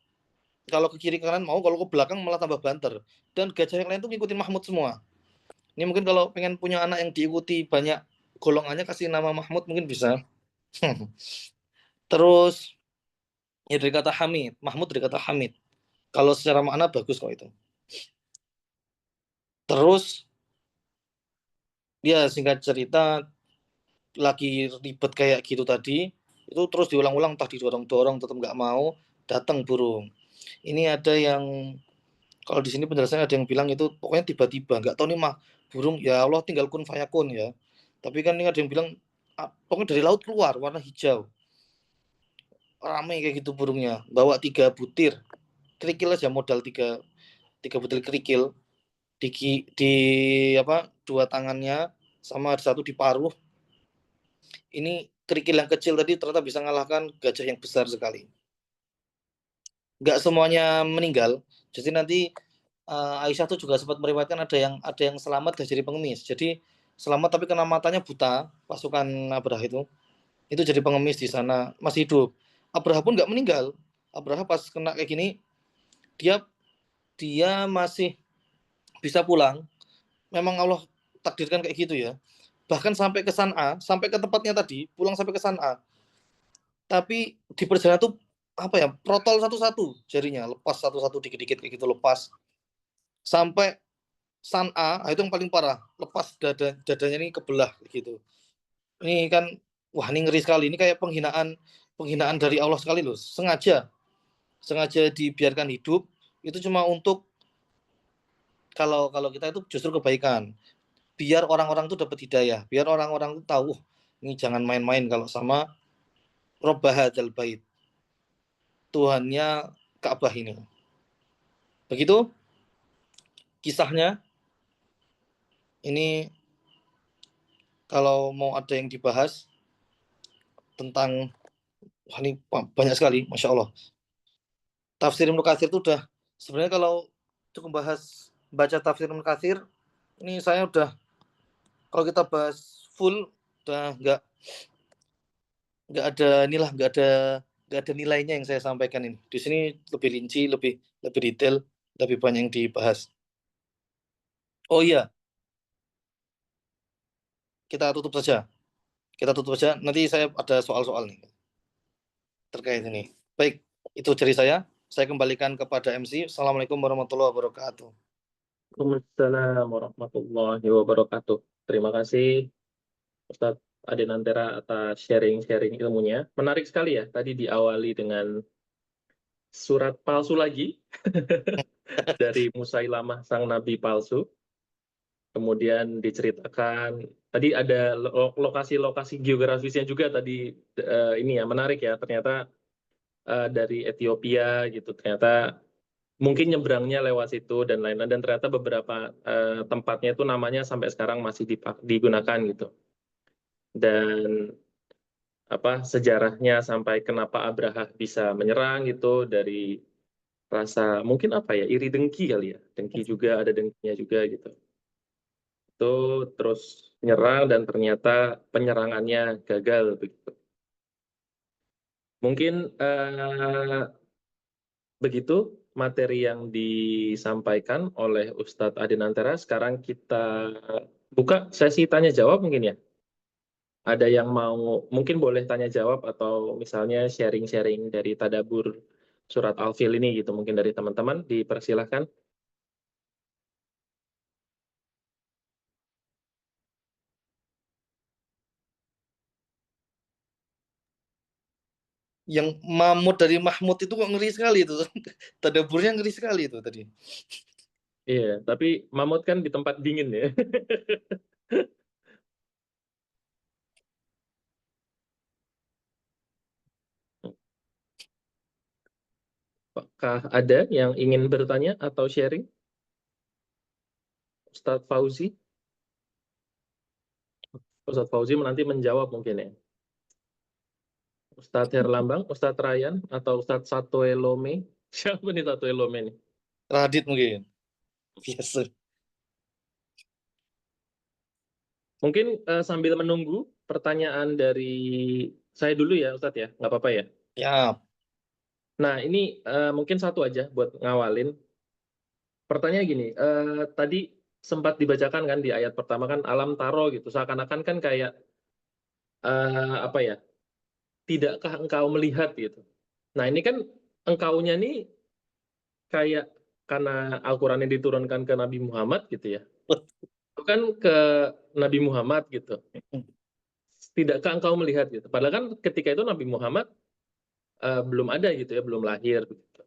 kalau ke kiri ke kanan mau, kalau ke belakang malah tambah banter. Dan gajah yang lain tuh ngikutin Mahmud semua. Ini mungkin kalau pengen punya anak yang diikuti banyak golongannya, kasih nama Mahmud mungkin bisa. Terus ya dari kata Hamid, Mahmud dari kata Hamid. Kalau secara makna bagus kok itu. Terus ya singkat cerita, lagi ribet kayak gitu tadi, itu terus diulang-ulang, entah didorong-dorong tetap nggak mau, datang burung. Ini ada yang Kalau di sini penjelasannya ada yang bilang itu pokoknya tiba-tiba, nggak tahu nih mah burung ya Allah tinggal kun fayakun ya. Tapi kan ini ada yang bilang pokoknya dari laut keluar warna hijau. Rame kayak gitu burungnya. Bawa 3 butir. Kerikil aja modal 3 butir kerikil di apa 2 tangannya sama ada 1 di paruh. Ini kerikil yang kecil tadi ternyata bisa mengalahkan gajah yang besar sekali. Nggak semuanya meninggal. Jadi nanti Aisyah tuh juga sempat meriwayatkan ada yang selamat dari pengemis. Jadi selamat tapi kena matanya buta pasukan Abraha itu jadi pengemis di sana masih hidup. Abraha pun nggak meninggal. Abraha pas kena kayak gini dia dia masih bisa pulang. Memang Allah takdirkan kayak gitu ya. Bahkan sampai ke San'a, sampai ke tempatnya tadi, pulang sampai ke San'a. Tapi di perjalanan tuh apa ya, protol satu-satu jarinya, lepas satu-satu dikit-dikit kayak gitu lepas. Sampai San'a, itu yang paling parah, lepas dadanya ini kebelah gitu. Ini kan wah ini ngeri sekali. Ini kayak penghinaan dari Allah sekali loh. Sengaja dibiarkan hidup itu cuma untuk kalau kita itu justru kebaikan. Biar orang-orang itu dapat hidayah, biar orang-orang itu tahu ini jangan main-main kalau sama Rabbahadzal Bait. Tuhannya Ka'bah ini. Begitu kisahnya. Ini kalau mau ada yang dibahas tentang wah ini banyak sekali, Masya Allah. Tafsir Ibnu Katsir itu udah sebenarnya kalau cukup bahas baca tafsir Ibnu Katsir ini saya udah kalau kita bahas full udah nggak ada inilah nggak ada nilainya yang saya sampaikan ini. Di sini lebih rinci, lebih detail, lebih banyak yang dibahas. Oh iya, kita tutup saja. Kita tutup saja. Nanti saya ada soal-soal nih terkait ini. Baik, itu dari saya. Saya kembalikan kepada MC. Assalamualaikum warahmatullahi wabarakatuh. Waalaikumsalam warahmatullahi wabarakatuh. Terima kasih Ustadz Adenantera atas sharing-sharing ilmunya. Menarik sekali ya, tadi diawali dengan surat palsu lagi dari Musailamah sang nabi palsu. Kemudian diceritakan, tadi ada lokasi-lokasi geografisnya juga tadi ini ya, menarik ya, ternyata dari Ethiopia gitu, ternyata mungkin nyebrangnya lewat situ dan lain-lain, dan ternyata beberapa tempatnya itu namanya sampai sekarang masih digunakan gitu. Dan apa sejarahnya sampai kenapa Abraha bisa menyerang gitu dari rasa mungkin apa ya iri dengki kali ya, dengki juga ada dengkinya juga gitu. Itu terus menyerang dan ternyata penyerangannya gagal begitu. Mungkin begitu materi yang disampaikan oleh Ustadz Adenantera. Sekarang kita buka sesi tanya jawab mungkin ya. Ada yang mau mungkin boleh tanya jawab atau misalnya sharing-sharing dari tadabur surat Al-Fil ini gitu mungkin dari teman-teman dipersilahkan. Yang mamut dari Mahmud itu kok ngeri sekali itu. Tadaburnya ngeri sekali itu tadi. Iya, tapi mamut kan di tempat dingin ya. Apakah ada yang ingin bertanya atau sharing? Ustadz Fauzi? Ustadz Fauzi nanti menjawab mungkin ya. Ustadz Herlambang, Ustadz Ryan, atau Ustadz Satoe Lome? Siapa nih Satoe Lome nih? Radit mungkin. Biasa. Mungkin sambil menunggu pertanyaan dari saya dulu ya Ustadz ya, nggak apa-apa ya. Ya, Nah ini mungkin satu aja buat ngawalin. Pertanyaan gini, tadi sempat dibacakan kan di ayat pertama kan alam taro gitu, seakan-akan kan kayak apa ya, tidakkah engkau melihat gitu. Nah ini kan engkaunya nih kayak karena Al-Quran yang diturunkan ke Nabi Muhammad gitu ya, itu kan ke Nabi Muhammad gitu. Tidakkah engkau melihat gitu? Padahal kan ketika itu Nabi Muhammad belum ada gitu ya, belum lahir. Gitu.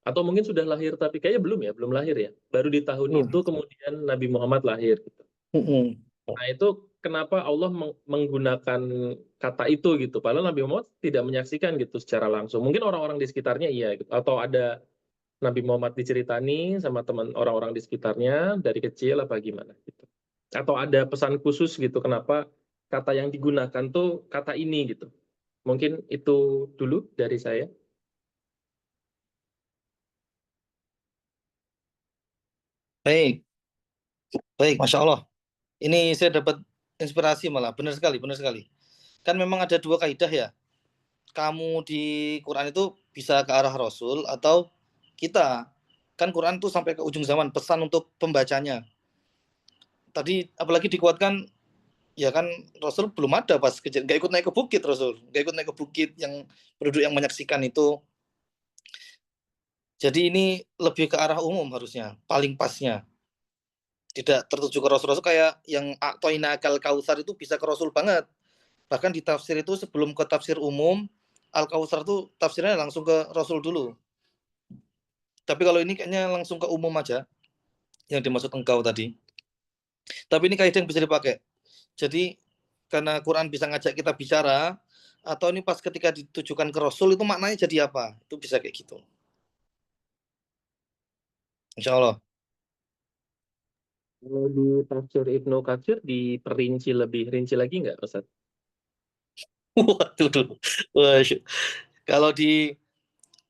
Atau mungkin sudah lahir tapi kayaknya belum lahir ya. Baru di tahun Belum. itu kemudian Nabi Muhammad lahir gitu. Nah, itu kenapa Allah menggunakan kata itu gitu. Padahal Nabi Muhammad tidak menyaksikan gitu secara langsung. Mungkin orang-orang di sekitarnya iya gitu. Atau ada Nabi Muhammad diceritani sama teman orang-orang di sekitarnya dari kecil apa gimana gitu. Atau ada pesan khusus gitu kenapa kata yang digunakan tuh kata ini gitu. Mungkin itu dulu dari saya. Baik, baik, Masya Allah. Ini saya dapat inspirasi malah, benar sekali, benar sekali. Kan memang ada dua kaidah ya. Kamu di Quran itu bisa ke arah Rasul atau kita. Kan Quran itu sampai ke ujung zaman, pesan untuk pembacanya. Tadi apalagi dikuatkan, ya kan Rasul belum ada pas kejadian, nggak ikut naik ke bukit Rasul, nggak ikut naik ke bukit yang penduduk yang menyaksikan itu. Jadi ini lebih ke arah umum harusnya, paling pasnya. Tidak tertuju ke Rasul-Rasul kayak yang A'toina kal Kautsar itu bisa ke Rasul banget. Bahkan di tafsir itu sebelum ke tafsir umum, Al Kautsar itu tafsirnya langsung ke Rasul dulu. Tapi kalau ini kayaknya langsung ke umum aja yang dimaksud engkau tadi. Tapi ini kaidah yang bisa dipakai. Jadi karena Quran bisa ngajak kita bicara, atau ini pas ketika ditujukan ke Rasul itu maknanya jadi apa? Itu bisa kayak gitu. Insya Allah. Kalau di tafsir Ibnu Katsir diperinci lebih rinci lagi nggak, Ustaz? Waduh, wah, kalau di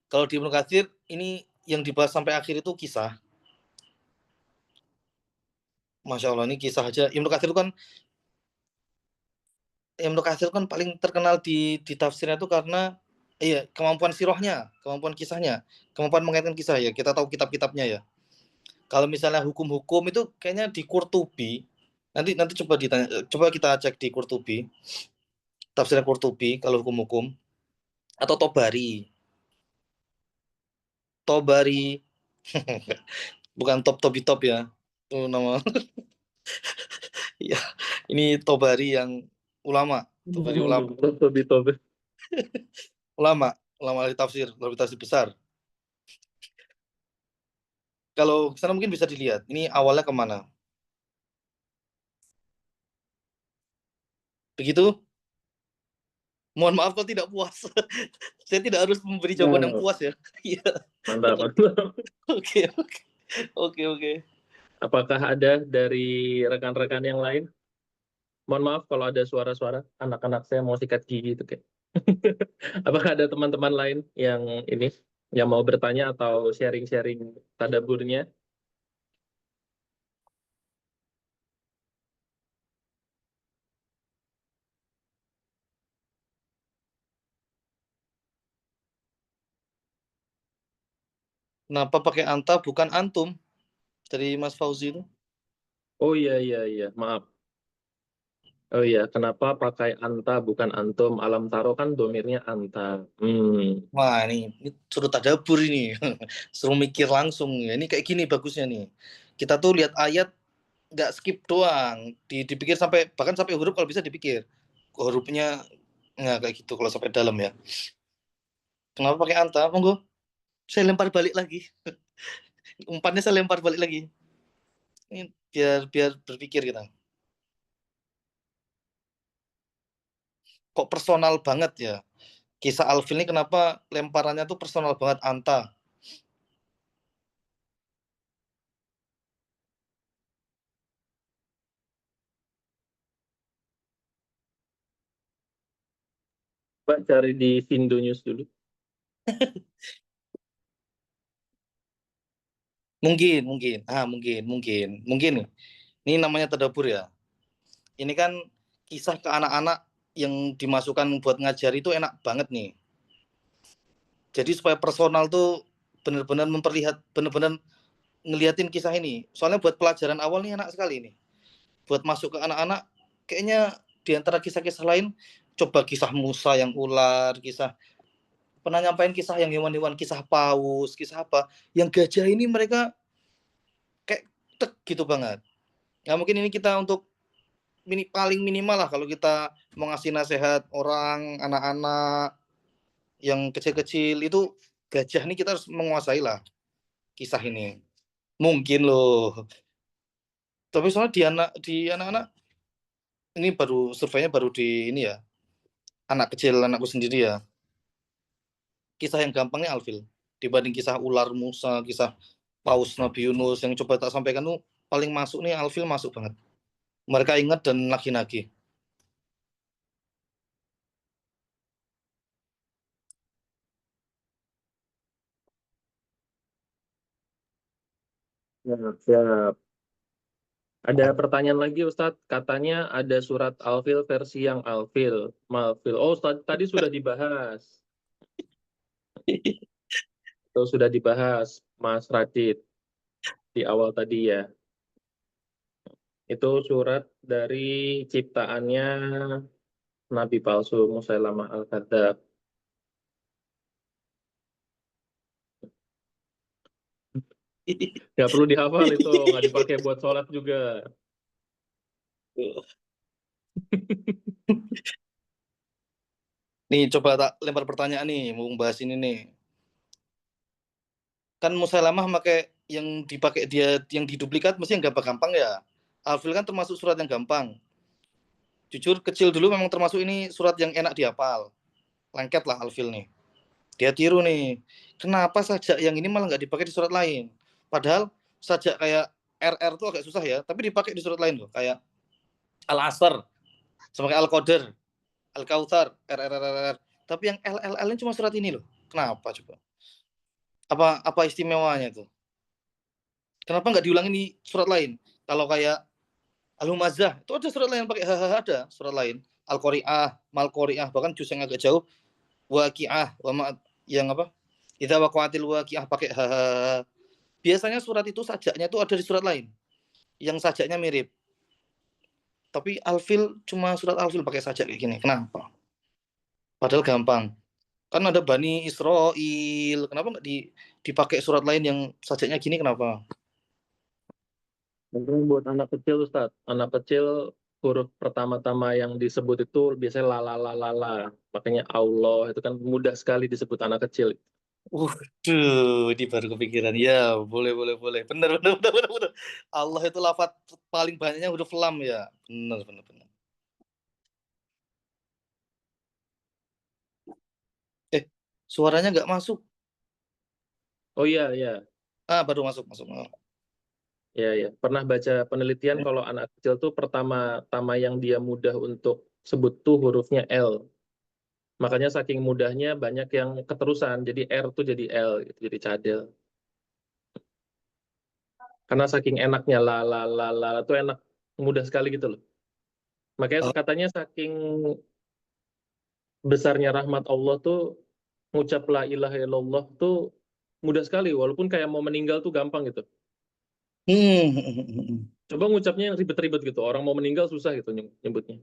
kalau di Ibnu Katsir ini yang dibahas sampai akhir itu kisah. Masya Allah, ini kisah aja. Ibnu Katsir kan paling terkenal di tafsirnya itu karena iya kemampuan sirohnya, kemampuan kisahnya, kemampuan mengaitkan kisah ya. Kita tahu kitab-kitabnya ya. Kalau misalnya hukum-hukum itu kayaknya di Qurtubi. Nanti nanti coba ditanya, coba kita cek di Qurtubi, tafsirnya Qurtubi kalau hukum-hukum atau Tobari. Tobari bukan top topi top ya. Itu nama ya. Ini Tobari yang ulama, Tobari ulama, Tobi Tobi. ulama, ulama ahli tafsir besar. Kalau sana mungkin bisa dilihat. Ini awalnya kemana? Begitu? Mohon maaf kalau tidak puas. Saya tidak harus memberi jawaban yang Wow, puas ya. Iya. mantap, mantap. Oke, oke. Oke, oke. Apakah ada dari rekan-rekan yang lain? Mohon maaf kalau ada suara-suara anak-anak saya mau sikat gigi itu kayak. Apakah ada teman-teman lain yang ini yang mau bertanya atau sharing-sharing tadaburnya? Kenapa pakai anta bukan antum dari Mas Fauzi itu? Oh iya iya iya, maaf. Oh iya, kenapa pakai anta bukan antum? Alam taro kan domirnya anta. Wah, ini suruh tadabur ini. Suruh mikir langsung ya. Ini kayak gini bagusnya nih. Kita tuh lihat ayat nggak skip doang. Dipikir sampai bahkan sampai huruf kalau bisa dipikir. Hurufnya nggak kayak gitu kalau sampai dalam ya. Kenapa pakai anta? Monggo, saya lempar balik lagi. Umpannya saya lempar balik lagi. Ini biar biar berpikir kita. Kok personal banget ya? Kisah Alvin ini kenapa lemparannya tuh personal banget anta? Coba cari di Vindo News dulu. Mungkin. Ini namanya tadabur ya. Ini kan kisah ke anak-anak yang dimasukkan buat ngajar itu enak banget nih. Jadi supaya personal tuh benar-benar benar-benar ngeliatin kisah ini. Soalnya buat pelajaran awal nih enak sekali nih. Buat masuk ke anak-anak, kayaknya di antara kisah-kisah lain, coba kisah Musa yang ular, kisah pernah nyampain kisah yang hewan-hewan, kisah paus, kisah apa. Yang gajah ini mereka kayak tek gitu banget. Nah mungkin ini kita untuk paling minimal lah kalau kita mau ngasih nasihat orang, anak-anak yang kecil-kecil itu gajah ini kita harus menguasai lah kisah ini. Mungkin loh. Tapi soalnya di anak-anak ini baru surveinya baru di ini ya, anak kecil anakku sendiri ya. Kisah yang gampangnya Alfil dibanding kisah ular Musa, kisah paus Nabi Yunus yang coba tak sampaikan tuh paling masuk nih Alfil masuk banget. Mereka ingat dan nagih-nagih. Siap, siap. Ada pertanyaan lagi Ustadz, katanya ada surat Alfil versi yang Alfil, Malfil. Oh, tadi sudah dibahas. Itu sudah dibahas, Mas Radit, di awal tadi ya. Itu surat dari ciptaannya Nabi palsu Musailamah Al-Kadzab. Nggak perlu dihafal itu, nggak dipakai buat sholat juga. Nih coba tak lempar pertanyaan nih, mau bahas ini nih. Kan Musailamah pakai yang dipakai dia yang diduplikat mesti yang gampang-gampang ya. Alfil kan termasuk surat yang gampang. Jujur kecil dulu memang termasuk ini surat yang enak dihafal. Lengket lah Alfil nih. Dia tiru nih. Kenapa sajak yang ini malah nggak dipakai di surat lain? Padahal sajak kayak RR tuh agak susah ya, tapi dipakai di surat lain loh. Kayak Al-Asr, sama kayak Al-Qadar, Al-Kautsar, RRRR. Tapi yang LLL ini cuma surat ini loh. Kenapa coba? Apa istimewanya tuh? Kenapa nggak diulangi di surat lain? Kalau kayak Al-Humazah, itu ada surat lain pakai hahaha, ada surat lain. Al-Qari'ah, Mal-Qari'ah, bahkan juz yang agak jauh, Waqi'ah, yang apa? Idza waqa'atil waqi'ah pakai hahaha. Biasanya surat itu sajaknya itu ada di surat lain yang sajaknya mirip. Tapi Alfil cuma surat Alfil pakai sajak kayak gini. Kenapa? Padahal gampang. Kan ada Bani Israil. Kenapa nggak dipakai surat lain yang sajaknya gini? Kenapa? Mungkin buat anak kecil Ustadz, anak kecil huruf pertama-tama yang disebut itu biasanya la la la la la. Makanya Allah itu kan mudah sekali disebut anak kecil. Ini baru kepikiran. Ya, boleh, boleh, boleh. Benar, benar, benar, benar, benar. Allah itu lafaz paling banyaknya huruf lam ya. Benar, benar, benar. Suaranya nggak masuk. Oh iya, iya. Baru masuk, masuk. Ya, ya. Pernah baca penelitian kalau anak kecil tuh pertama-tama yang dia mudah untuk sebut tuh hurufnya L. Makanya saking mudahnya banyak yang keterusan. Jadi R tuh jadi L, gitu, jadi cadel. Karena saking enaknya la tuh enak, mudah sekali gitu loh. Makanya Oh. katanya saking besarnya rahmat Allah tuh ngucap la ilaha illallah tuh mudah sekali. Walaupun kayak mau meninggal tuh gampang gitu. Coba ngucapnya yang ribet-ribet gitu. Orang mau meninggal susah gitu nyebutnya.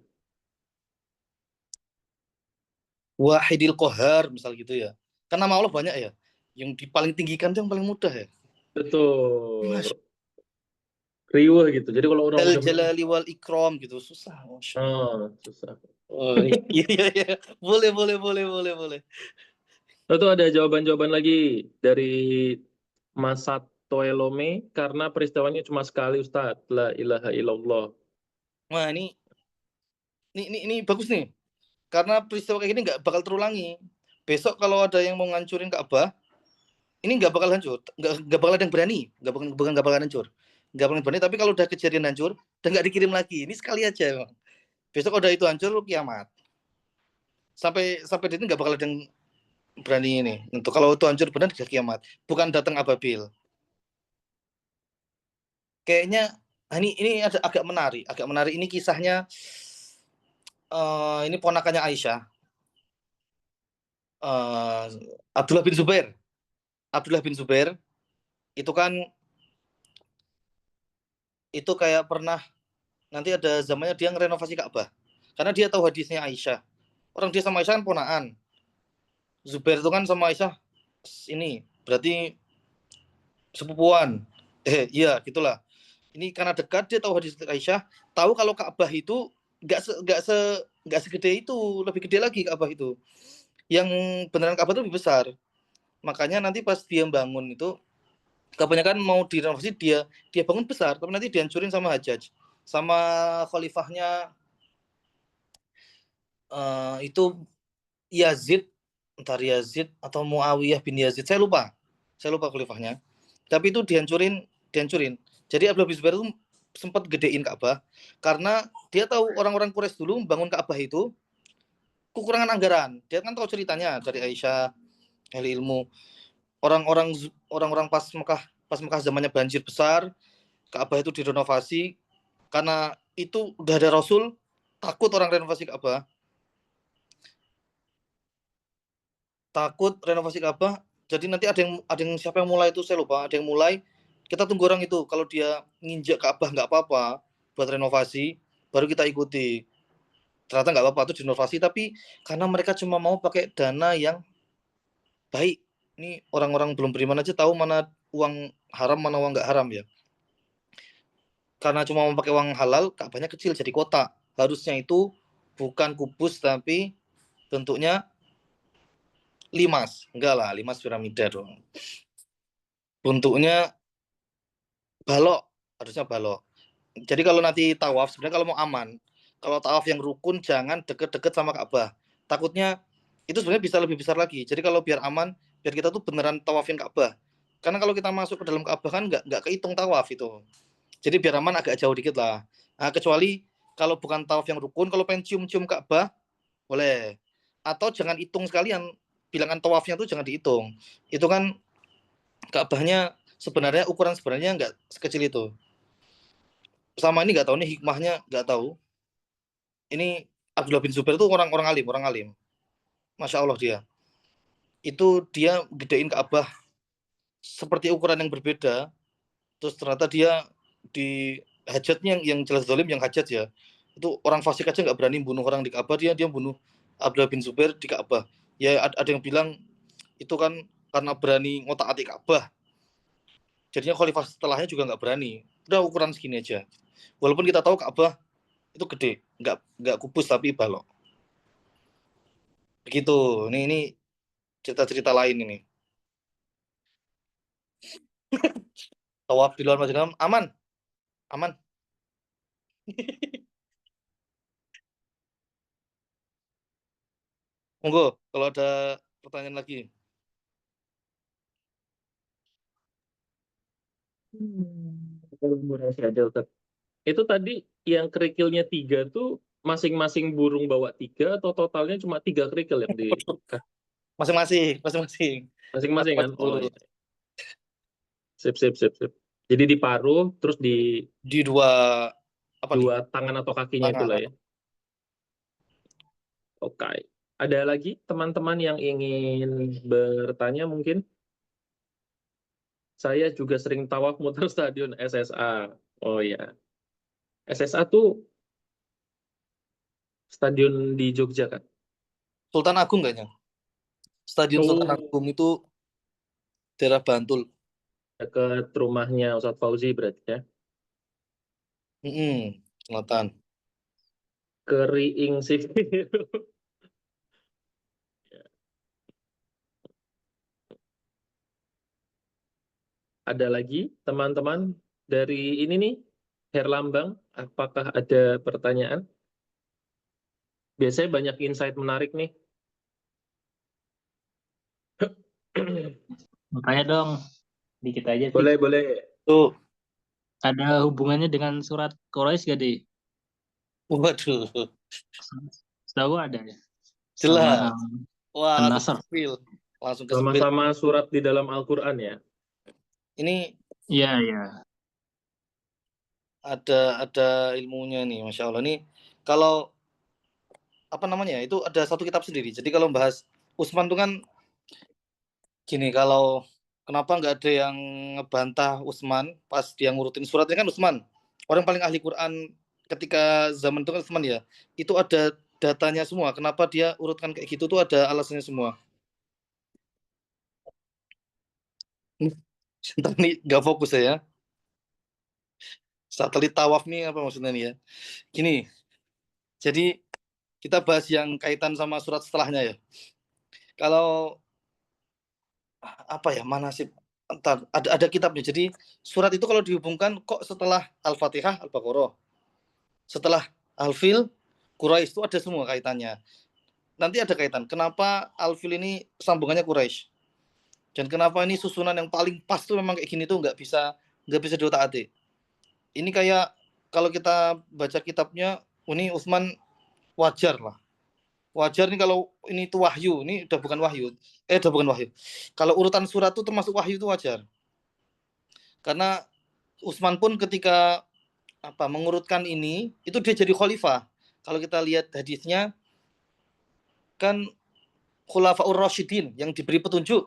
Wahidil Qahar misal gitu ya. Kan nama Allah banyak ya. Yang paling tinggikan itu yang paling mudah ya. Betul. Masya Riuh gitu. Jadi kalau orang Allah udah jalali wal ikram gitu susah. Masya Allah. oh, susah. Oh, iya, iya, iya. Boleh, boleh, boleh, boleh, boleh. Lalu ada jawaban-jawaban lagi dari Mas Satoelome karena peristiwanya cuma sekali Ustadz. La ilaha illallah. Wah, ini bagus nih. Karena peristiwa kayak gini nggak bakal terulangi. Besok kalau ada yang mau ngancurin Ka'bah, ini nggak bakal hancur, nggak bakal ada yang berani, nggak bakal hancur, nggak bakal berani. Tapi kalau udah kejadian hancur, dan nggak dikirim lagi, ini sekali aja. Emang. Besok kalau udah itu hancur, lu kiamat. Sampai di sini nggak bakal ada yang berani ini. Untuk kalau itu hancur benar sudah kiamat, bukan datang ababil. Kayaknya ini ada agak menarik, Ini kisahnya ini ponakannya Aisyah, uh, Abdullah bin Zubair. Abdullah bin Zubair itu kan itu kayak pernah nanti ada zamannya dia ngerenovasi Ka'bah. Karena dia tahu hadisnya Aisyah. Orang dia sama Aisyah kan ponaan. Zubair itu kan sama Aisyah ini berarti sepupuan. Iya gitulah. Ini karena dekat dia tahu hadis Aisyah, tahu kalau Ka'bah itu nggak segede itu, lebih gede lagi Ka'bah itu. Yang beneran Ka'bah itu lebih besar. Makanya nanti pas dia bangun itu kebanyakan mau direnovasi, dia bangun besar tapi nanti dihancurin sama Hajjaj, sama khalifahnya itu Yazid, entar Yazid atau Muawiyah bin Yazid, saya lupa khalifahnya, tapi itu dihancurin. Jadi Abdullah bin Zubair itu sempat gedein Ka'bah karena dia tahu orang-orang Quraisy dulu bangun Ka'bah itu kekurangan anggaran. Dia kan tahu ceritanya dari Aisyah, ahli ilmu, orang-orang pas Mekah zamannya banjir besar, Ka'bah itu direnovasi karena itu udah ada Rasul, takut orang renovasi Ka'bah, jadi nanti ada yang siapa yang mulai itu saya lupa, ada yang mulai, kita tunggu orang itu, kalau dia nginjak Ka'bah nggak apa-apa buat renovasi, baru kita ikuti. Ternyata nggak apa-apa itu direnovasi, tapi karena mereka cuma mau pakai dana yang baik. Ini orang-orang belum beriman aja tahu mana uang haram mana uang nggak haram ya. Karena cuma mau pakai uang halal, Ka'bahnya kecil jadi kotak. Harusnya itu bukan kubus tapi bentuknya limas. Enggak lah, limas piramida dong. Bentuknya balok, harusnya balok. Jadi kalau nanti tawaf, sebenarnya kalau mau aman, kalau tawaf yang rukun jangan deket-deket sama Ka'bah. Takutnya itu sebenarnya bisa lebih besar lagi. Jadi kalau biar aman, biar kita tuh beneran tawafin Ka'bah. Karena kalau kita masuk ke dalam Ka'bah kan nggak kehitung tawaf itu. Jadi biar aman agak jauh dikit lah. Nah, kecuali kalau bukan tawaf yang rukun, kalau pengen cium-cium Ka'bah boleh. Atau jangan hitung sekalian, bilangan tawafnya tuh jangan dihitung. Itu kan Ka'bahnya sebenarnya ukuran sebenarnya nggak sekecil itu. Sama ini nggak tahu nih hikmahnya, nggak tahu. Ini Abdullah bin Zubair itu orang alim. Masya Allah dia. Itu dia gedein Ka'bah seperti ukuran yang berbeda. Terus ternyata dia di hajatnya yang jelas zalim, yang hajat ya. Itu orang fasik aja nggak berani bunuh orang di Ka'bah, dia bunuh Abdullah bin Zubair di Ka'bah. Ya ada yang bilang itu kan karena berani ngotak-atik Ka'bah. Jadinya khalifah setelahnya juga nggak berani. Udah ukuran segini aja. Walaupun kita tahu Ka'bah itu gede, nggak kubus tapi balok. Begitu. Ini cerita-cerita lain ini. Tawaf di luar Masjidil Haram aman, aman. Monggo kalau ada pertanyaan lagi. Kolaborasi aja, Ustaz. Itu tadi yang kerikilnya 3 tuh masing-masing burung bawa 3 atau totalnya cuma 3 kerikil yang di Masing-masing. masing-masing kan? Masing-masing Oh burung. iya. Sip, sip, sip, sip. Jadi diparuh terus di Di dua apa nih? dua tangan atau kakinya itulah Tangan. ya. Oke. Ada lagi teman-teman yang ingin bertanya mungkin? Saya juga sering tawaf muter stadion SSA. Oh ya. SSA tuh stadion di Jogja kan? Sultan Agung kayaknya. Stadion Sultan Oh, Agung itu daerah Bantul. dekat rumahnya Ustadz Fauzi berarti ya. Selatan. Keriing sih. Ada lagi teman-teman dari ini nih, Herlambang, apakah ada pertanyaan? Biasanya banyak insight menarik nih. Makanya dong, dikit aja sih. Boleh, boleh. Tuh, Ada hubungannya dengan surat Quraisy gak deh? waduh, Setahu ada ya. jelas. Sama Wah, langsung An-Nasr. spill. Langsung ke spill. Sama-sama surat di dalam Al-Quran ya. Ini Iya, iya. ada ilmunya nih, Masya Allah. Nih, kalau apa namanya, itu ada satu kitab sendiri. Jadi kalau bahas Utsman itu kan gini, kalau kenapa nggak ada yang ngebantah Utsman pas dia ngurutin suratnya, kan Utsman orang paling ahli Quran ketika zaman itu kan Utsman ya. Itu ada datanya semua. Kenapa dia urutkan kayak gitu tuh ada alasannya semua. Ntar nih nggak fokus ya. Satelit tawaf nih apa maksudnya nih ya. Gini, jadi kita bahas yang kaitan sama surat setelahnya ya. Kalau apa ya, manasib, entar ada kitabnya. Jadi surat itu kalau dihubungkan kok setelah Al-Fatihah, Al-Baqarah, setelah Al-Fil, Quraisy itu ada semua kaitannya. Nanti ada kaitan. Kenapa Al-Fil ini sambungannya Quraisy? Dan kenapa ini susunan yang paling pas tuh memang kayak gini tuh nggak bisa diotak-atik. Ini kayak kalau kita baca kitabnya, ini Utsman wajar lah. Wajar nih kalau ini tuh wahyu, ini udah bukan wahyu. Udah bukan wahyu. Kalau urutan surat itu termasuk wahyu itu wajar. Karena Utsman pun ketika mengurutkan ini, itu dia jadi khalifah. Kalau kita lihat hadisnya kan Khulafaur Rasyidin yang diberi petunjuk.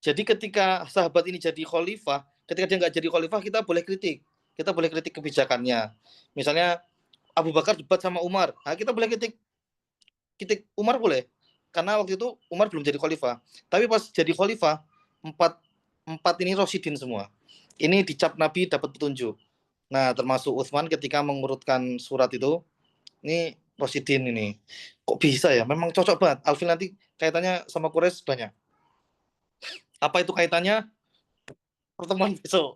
Jadi ketika sahabat ini jadi khalifah, ketika dia nggak jadi khalifah, kita boleh kritik. Kita boleh kritik kebijakannya. Misalnya Abu Bakar debat sama Umar, nah kita boleh kritik Umar boleh. Karena waktu itu Umar belum jadi khalifah. Tapi pas jadi khalifah, empat ini Rasyidin semua. Ini dicap Nabi dapat petunjuk. Nah, termasuk Utsman ketika mengurutkan surat itu, ini Rasyidin ini. Kok bisa ya? Memang cocok banget. Alvin nanti kaitannya sama Quraisy banyak. Apa itu kaitannya? Pertemuan besok.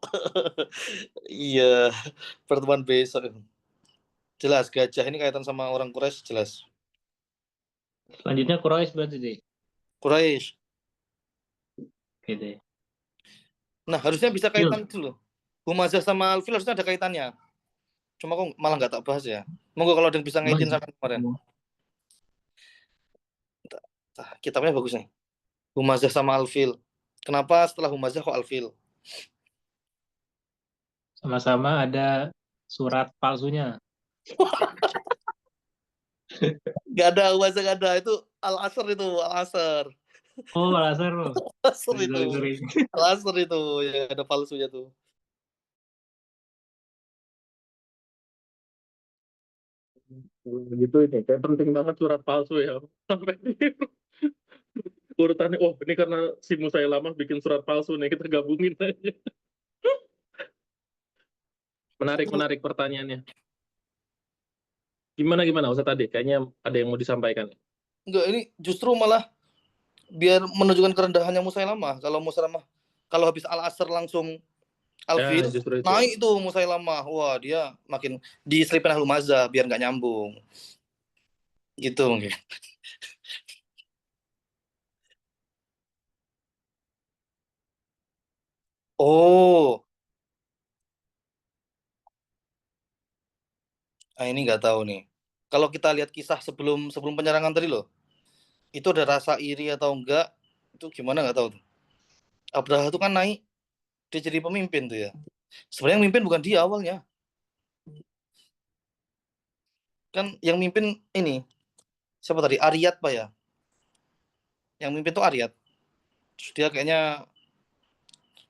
Iya, pertemuan besok. Jelas, gajah ini kaitan sama orang Quraisy, jelas. Selanjutnya Quraisy berarti deh. Quraisy. Gitu. Nah, harusnya bisa kaitan dulu. Humazah sama Alfil harusnya ada kaitannya. Cuma kok malah nggak tak bahas ya. Monggo kalau ada yang bisa ngaitin sama kemarin. Nah, kitabnya bagus nih. Humazah sama Alfil. Kenapa setelah Humazah kok Alfil? Sama-sama ada surat palsunya. Gak ada Humazah, gak ada. Itu Al-Asr itu, Al-Asr. Oh, Al-Azhar loh. Al-Asr itu. Sorry. Al-Asr itu ya ada palsunya tuh. Gitu ini kayak penting banget surat palsu ya. Sampai urutannya, oh ini karena si Musailamah bikin surat palsu nih, kita gabungin aja. Menarik pertanyaannya. Gimana Ustaz tadi? Kayaknya ada yang mau disampaikan. Enggak, ini justru malah biar menunjukkan kerendahannya Musailamah. Kalau habis Al-Asr langsung Alfil, Justru itu. naik itu Musailamah. Wah, dia makin diselipin Humazah biar nggak nyambung. Gitu mungkin. Oh, nah ini nggak tahu nih. Kalau kita lihat kisah sebelum penyerangan tadi loh, itu ada rasa iri atau enggak? Itu gimana nggak tahu tuh. Abraha itu kan naik, dia jadi pemimpin tuh ya. Sebenarnya yang mimpin bukan dia awalnya. Kan yang mimpin ini, siapa tadi? Ariyat Pak ya? Yang mimpin tuh Ariyat. Terus dia kayaknya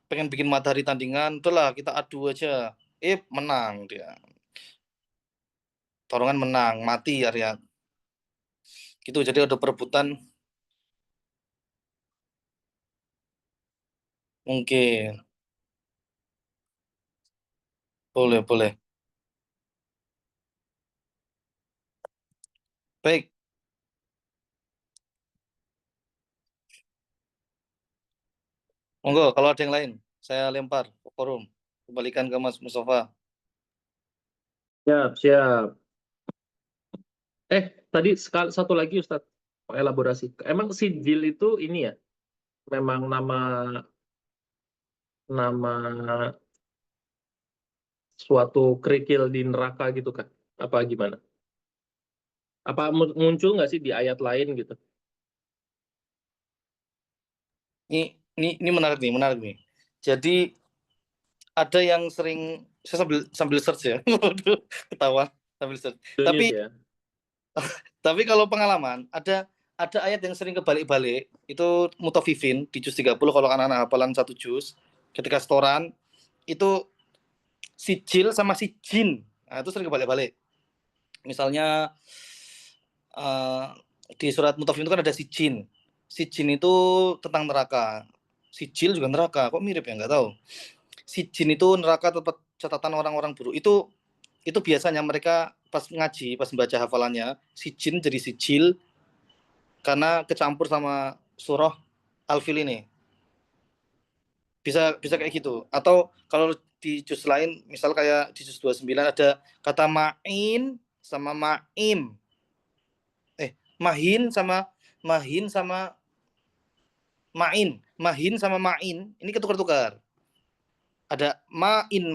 pengen bikin matahari tandingan, itulah kita adu aja. Menang dia. Torongan menang, mati Ariyat. Gitu, jadi ada perebutan mungkin. Boleh. Baik, monggo kalau ada yang lain, saya lempar ke forum. Kembalikan ke Mas Mustafa. Siap. Tadi satu lagi Ustaz, elaborasi. Emang sijil itu ini ya, memang nama suatu kerikil di neraka gitu kan? Apa gimana? Apa muncul nggak sih di ayat lain gitu? Ini menarik nih. Jadi ada yang sering saya sambil search ya. Waduh, ketawa sambil search. Serius ya? Tapi kalau pengalaman ada ayat yang sering kebalik-balik, itu Mutafifin di juz 30 kalau anak-anak hafalan satu juz, ketika setoran itu sijil sama sijin. Nah, itu sering kebalik-balik. Misalnya di surat Mutafifin itu kan ada sijin. Sijin itu tentang neraka. Sijil juga neraka. Kok mirip ya? Nggak tahu. Sijin itu neraka, tempat catatan orang-orang buruk. Itu biasanya mereka pas ngaji, pas membaca hafalannya, sijin jadi sijil karena kecampur sama surah Al-Fil ini. Bisa kayak gitu. Atau kalau di juz lain, misal kayak di juz 29 ada kata ma'in sama ma'im. Mahin sama mahin sama ma'in ini ketukar-tukar. Ada mahin,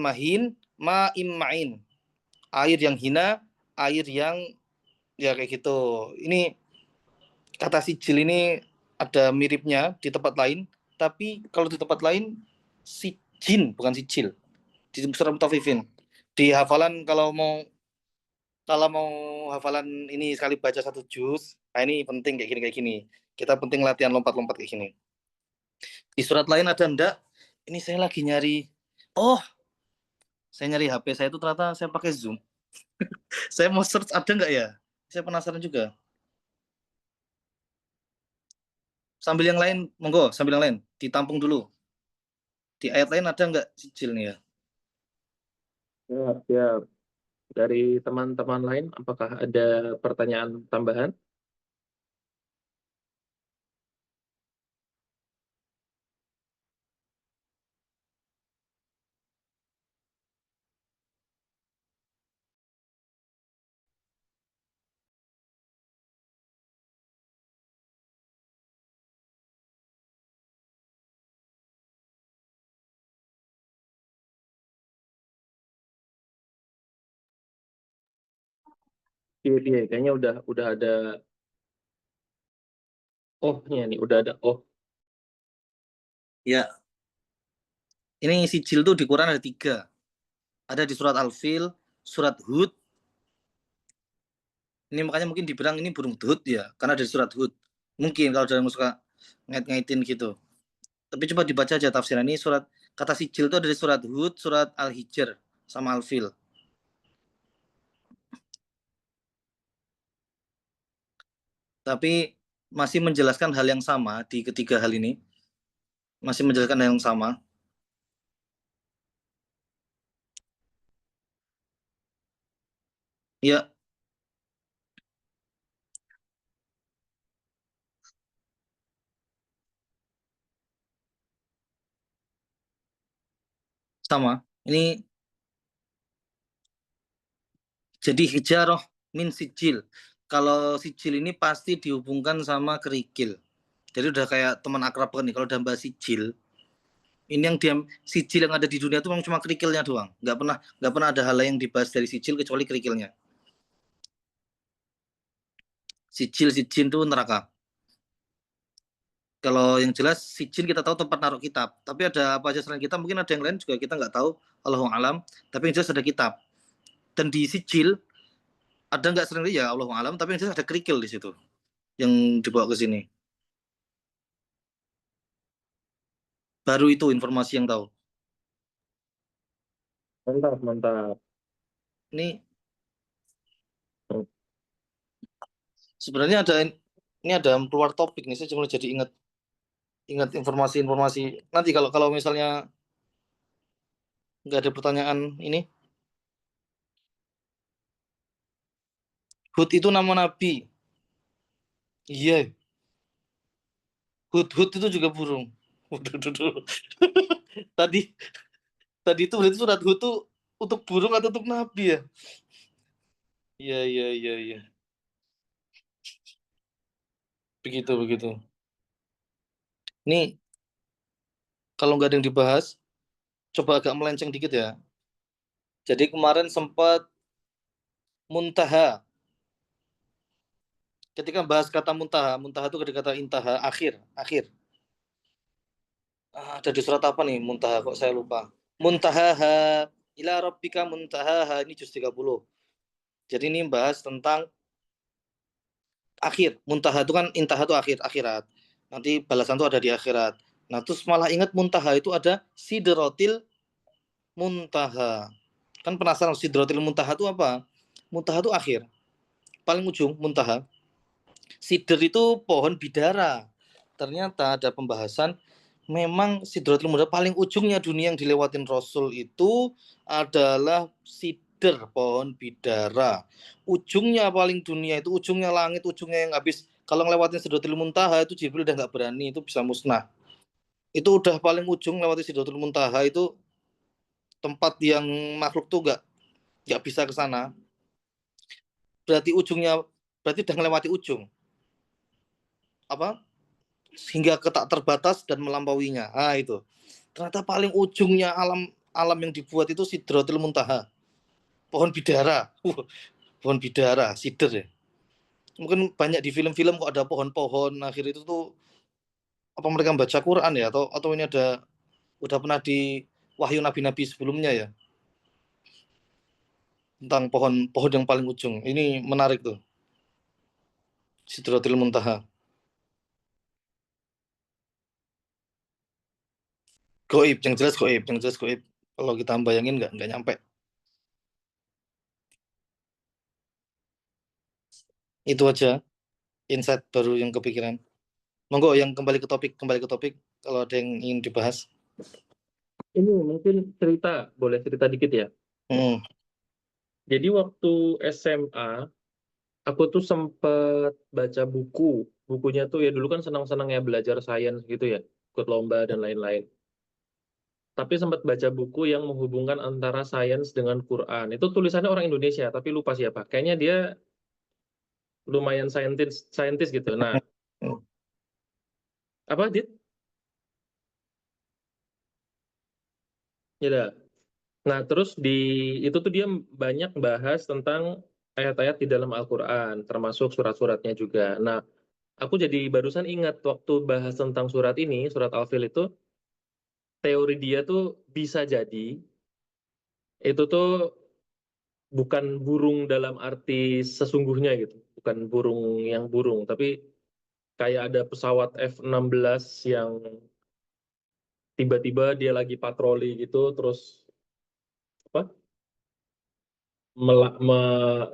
ma'in. Air yang hina, air yang ya kayak gitu. Ini kata sijil ini ada miripnya di tempat lain, tapi kalau di tempat lain sijin bukan sijil. Di surat Mutaffifin. Di hafalan kalau mau hafalan ini sekali baca satu juz, nah ini penting kayak gini. Kita penting latihan lompat-lompat kayak gini. Di surat lain ada enggak? Ini saya lagi nyari. Oh, saya nyari HP saya itu ternyata saya pakai Zoom. Saya mau search ada enggak ya? Saya penasaran juga. Sambil yang lain, monggo, sambil yang lain ditampung dulu. Di ayat lain ada enggak sijil nih ya? Ya. Dari teman-teman lain, apakah ada pertanyaan tambahan? Iya, kayaknya udah ada ohnya nih, udah ada oh. Ya. Ini sijil tuh di Quran ada 3. Ada di surat Al-Fil, surat Hud. Ini makanya mungkin dibilang ini burung Hud ya, karena dari surat Hud. Mungkin kalau dalam suka ngait-ngaitin gitu. Tapi coba dibaca aja tafsiran ini surat kata sijil itu ada di surat Hud, surat Al-Hijr sama Al-Fil. Tapi masih menjelaskan hal yang sama di ketiga hal ini. Masih menjelaskan hal yang sama. Ya, sama. Ini jadi hijaroh min sijil. Kalau sijil ini pasti dihubungkan sama kerikil. Jadi udah kayak teman akrab kan nih. Kalau udah bahas sijil, ini yang diam sijil yang ada di dunia itu memang cuma kerikilnya doang. Nggak pernah ada hal lain yang dibahas dari sijil kecuali kerikilnya. Sijil itu neraka. Kalau yang jelas sijil kita tahu tempat naruh kitab. Tapi ada apa aja selain kitab? Mungkin ada yang lain juga kita nggak tahu. Allahu alam. Tapi yang jelas ada kitab. Dan di sijil ada nggak selain ya Allahu alam. Tapi yang jelas ada kerikil di situ yang dibawa ke sini. Baru itu informasi yang tahu. Mantap. Ini sebenarnya ini ada keluar topik nih. Saya cuma jadi ingat informasi-informasi. Nanti kalau misalnya nggak ada pertanyaan ini, Hud itu nama nabi. Iya, Hud itu juga burung. Tadi itu berarti surat Hud itu untuk burung atau untuk nabi ya? Iya. Begitu. Ini kalau nggak ada yang dibahas, coba agak melenceng dikit ya. Jadi kemarin sempat muntaha. Ketika bahas kata muntaha itu ada kata intaha, akhir. Ada di surat apa nih muntaha kok saya lupa. Muntahaha ila rabbika muntahaha ini juz 30. Jadi ini bahas tentang akhir. Muntaha itu kan intaha itu akhirat. Nanti balasan itu ada di akhirat. Nah, terus malah ingat muntaha itu ada sidratil muntaha. Kan penasaran sidratil muntaha itu apa? Muntaha itu akhir. Paling ujung muntaha. Sidr itu pohon bidara. Ternyata ada pembahasan memang sidratul muntaha paling ujungnya dunia yang dilewatin Rasul itu adalah sidr, pohon bidara. Ujungnya paling dunia itu ujungnya langit, ujungnya yang habis kalau ngelewatin sidratul muntaha itu Jibril udah nggak berani, itu bisa musnah. itu udah paling ujung lewati Sidratul Muntaha, itu tempat yang makhluk tuh nggak bisa ke sana. Berarti udah melewati ujung apa hingga ke tak terbatas dan melampauinya. Ah, itu ternyata paling ujungnya alam yang dibuat itu Sidratul Muntaha, pohon bidara. Pohon bidara, sidr ya. Mungkin banyak di film-film kok ada pohon-pohon akhir itu tuh, apa mereka membaca Quran ya, atau ini udah pernah di wahyu nabi-nabi sebelumnya ya, tentang pohon-pohon yang paling ujung. Ini menarik tuh, Sidratul Muntaha. Goib, yang jelas goib, Kalau kita bayangin nggak nyampe. Itu aja insight baru yang kepikiran. Monggo yang kembali ke topik kalau ada yang ingin dibahas. Ini mungkin boleh cerita dikit ya. Hmm. Jadi waktu SMA, aku tuh sempet baca bukunya tuh ya, dulu kan senang-senang ya belajar sains gitu ya, ikut lomba dan lain-lain. Tapi sempat baca buku yang menghubungkan antara sains dengan Quran. Itu tulisannya orang Indonesia, tapi lupa siapa. Kayaknya dia lumayan saintis gitu. Nah, apa Dit? Ya dah. Nah, terus itu tuh dia banyak bahas tentang ayat-ayat di dalam Al-Quran, termasuk surat-suratnya juga. Nah, aku jadi barusan ingat waktu bahas tentang surat ini, surat Al-Fil itu, teori dia tuh bisa jadi, itu tuh bukan burung dalam arti sesungguhnya gitu. Bukan burung yang burung, tapi kayak ada pesawat F-16 yang tiba-tiba dia lagi patroli gitu, terus apa?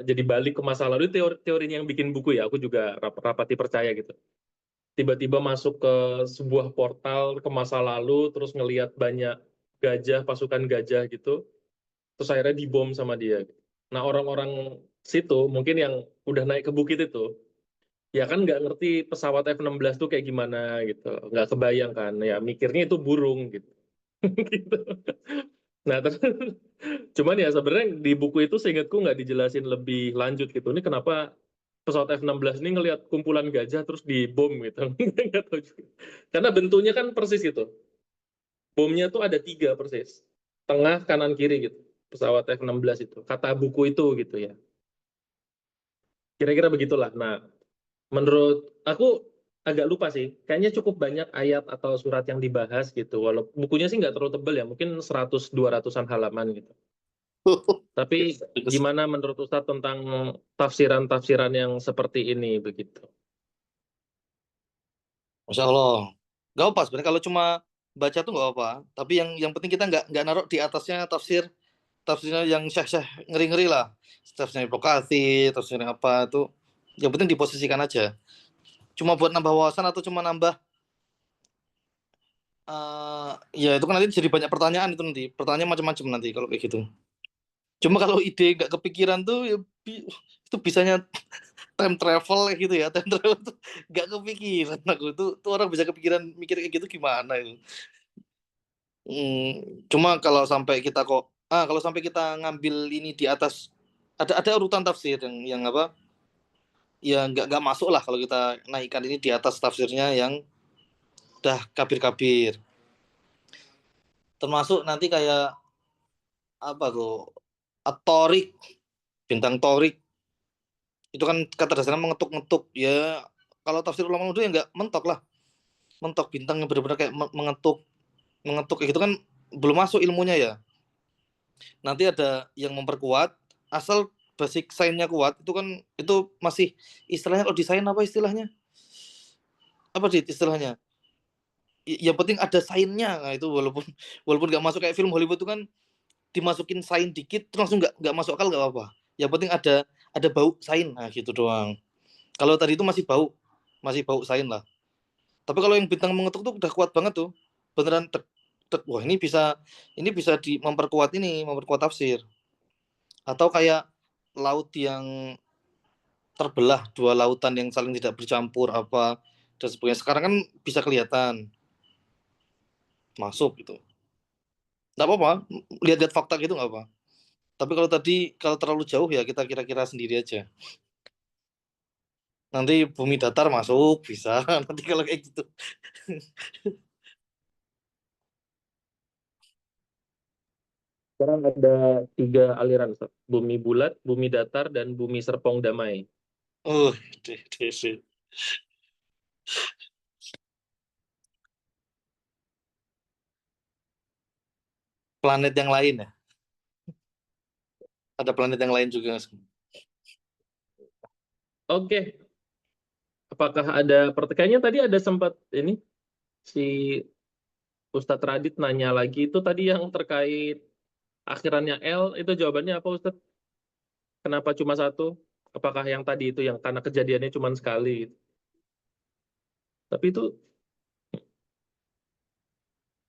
Jadi balik ke masa lalu. Itu teorinya yang bikin buku ya, aku juga rapati percaya gitu. Tiba-tiba masuk ke sebuah portal ke masa lalu, terus ngelihat banyak pasukan gajah gitu, terus akhirnya dibom sama dia. Nah, orang-orang situ mungkin yang udah naik ke bukit itu, ya kan nggak ngerti pesawat F-16 tuh kayak gimana gitu, nggak kebayang kan, ya mikirnya itu burung gitu. Gitu. Nah, terus cuman ya sebenarnya di buku itu seingatku nggak dijelasin lebih lanjut gitu. Ini kenapa pesawat F-16 ini ngelihat kumpulan gajah terus dibom gitu. Nggak tahu juga. Karena bentuknya kan persis gitu. Bomnya tuh ada 3 persis. Tengah, kanan, kiri gitu. Pesawat F-16 itu. Kata buku itu gitu ya. Kira-kira begitulah. Nah, menurut aku agak lupa sih. Kayaknya cukup banyak ayat atau surat yang dibahas gitu. Walaupun bukunya sih nggak terlalu tebal ya. Mungkin 100-200-an halaman gitu. Tapi gimana menurut Ustadz tentang tafsiran-tafsiran yang seperti ini begitu? Masya Allah. Gak apa sebenarnya kalau cuma baca tuh nggak apa. Tapi yang penting kita nggak naruh di atasnya tafsirnya yang syah-syah ngeri-ngeri lah. Tafsirnya provokasi, tafsirnya apa itu. Yang penting diposisikan aja. Cuma buat nambah wawasan atau cuma nambah ya itu kan nanti jadi banyak pertanyaan itu nanti. Pertanyaan macam-macam nanti kalau kayak gitu. Cuma kalau ide nggak kepikiran tuh ya itu bisanya time travel kayak gitu ya. Time travel tuh nggak kepikiran aku tuh orang bisa kepikiran mikir kayak gitu gimana itu. Cuma kalau sampai kita ngambil ini di atas ada urutan tafsir yang apa ya nggak masuk lah kalau kita naikkan ini di atas tafsirnya yang udah kabir-kabir, termasuk nanti kayak apa tuh Torik, bintang Torik itu kan kata dasarnya mengetuk-ngetuk ya. Kalau tafsir ulama dulu ya nggak mentok lah, mentok bintang yang benar-benar kayak mengetuk mengetuk kayak gitu kan belum masuk ilmunya ya. Nanti ada yang memperkuat, asal basic sign-nya kuat itu kan itu masih istilahnya, kalau desain apa istilahnya, apa sih istilahnya, yang penting ada sign-nya. Nah, itu walaupun nggak masuk kayak film Hollywood itu kan dimasukin sign dikit terus langsung nggak masuk akal, nggak apa-apa, yang penting ada bau sign, nah gitu doang. Kalau tadi itu masih bau sign lah. Tapi kalau yang bintang mengetuk tuh udah kuat banget tuh, beneran tek, tek. Wah, ini bisa memperkuat tafsir. Atau kayak laut yang terbelah, 2 lautan yang saling tidak bercampur apa dan sebagainya. Sekarang kan bisa kelihatan. masuk gitu. Nggak apa-apa, lihat-lihat fakta gitu nggak apa. Tapi kalau terlalu jauh ya kita kira-kira sendiri aja. Nanti bumi datar masuk bisa nanti kalau kayak gitu. Sekarang ada 3 aliran, Ustaz. Bumi bulat, bumi datar, dan bumi serpong damai. Oh, deh. Planet yang lain ya. Ada planet yang lain juga. Oke, apakah ada kayaknya tadi ada sempat ini si Ustadz Radit nanya lagi itu tadi yang terkait akhirannya L itu jawabannya apa Ustadz? Kenapa cuma satu? Apakah yang tadi itu yang karena kejadiannya cuma sekali? Tapi itu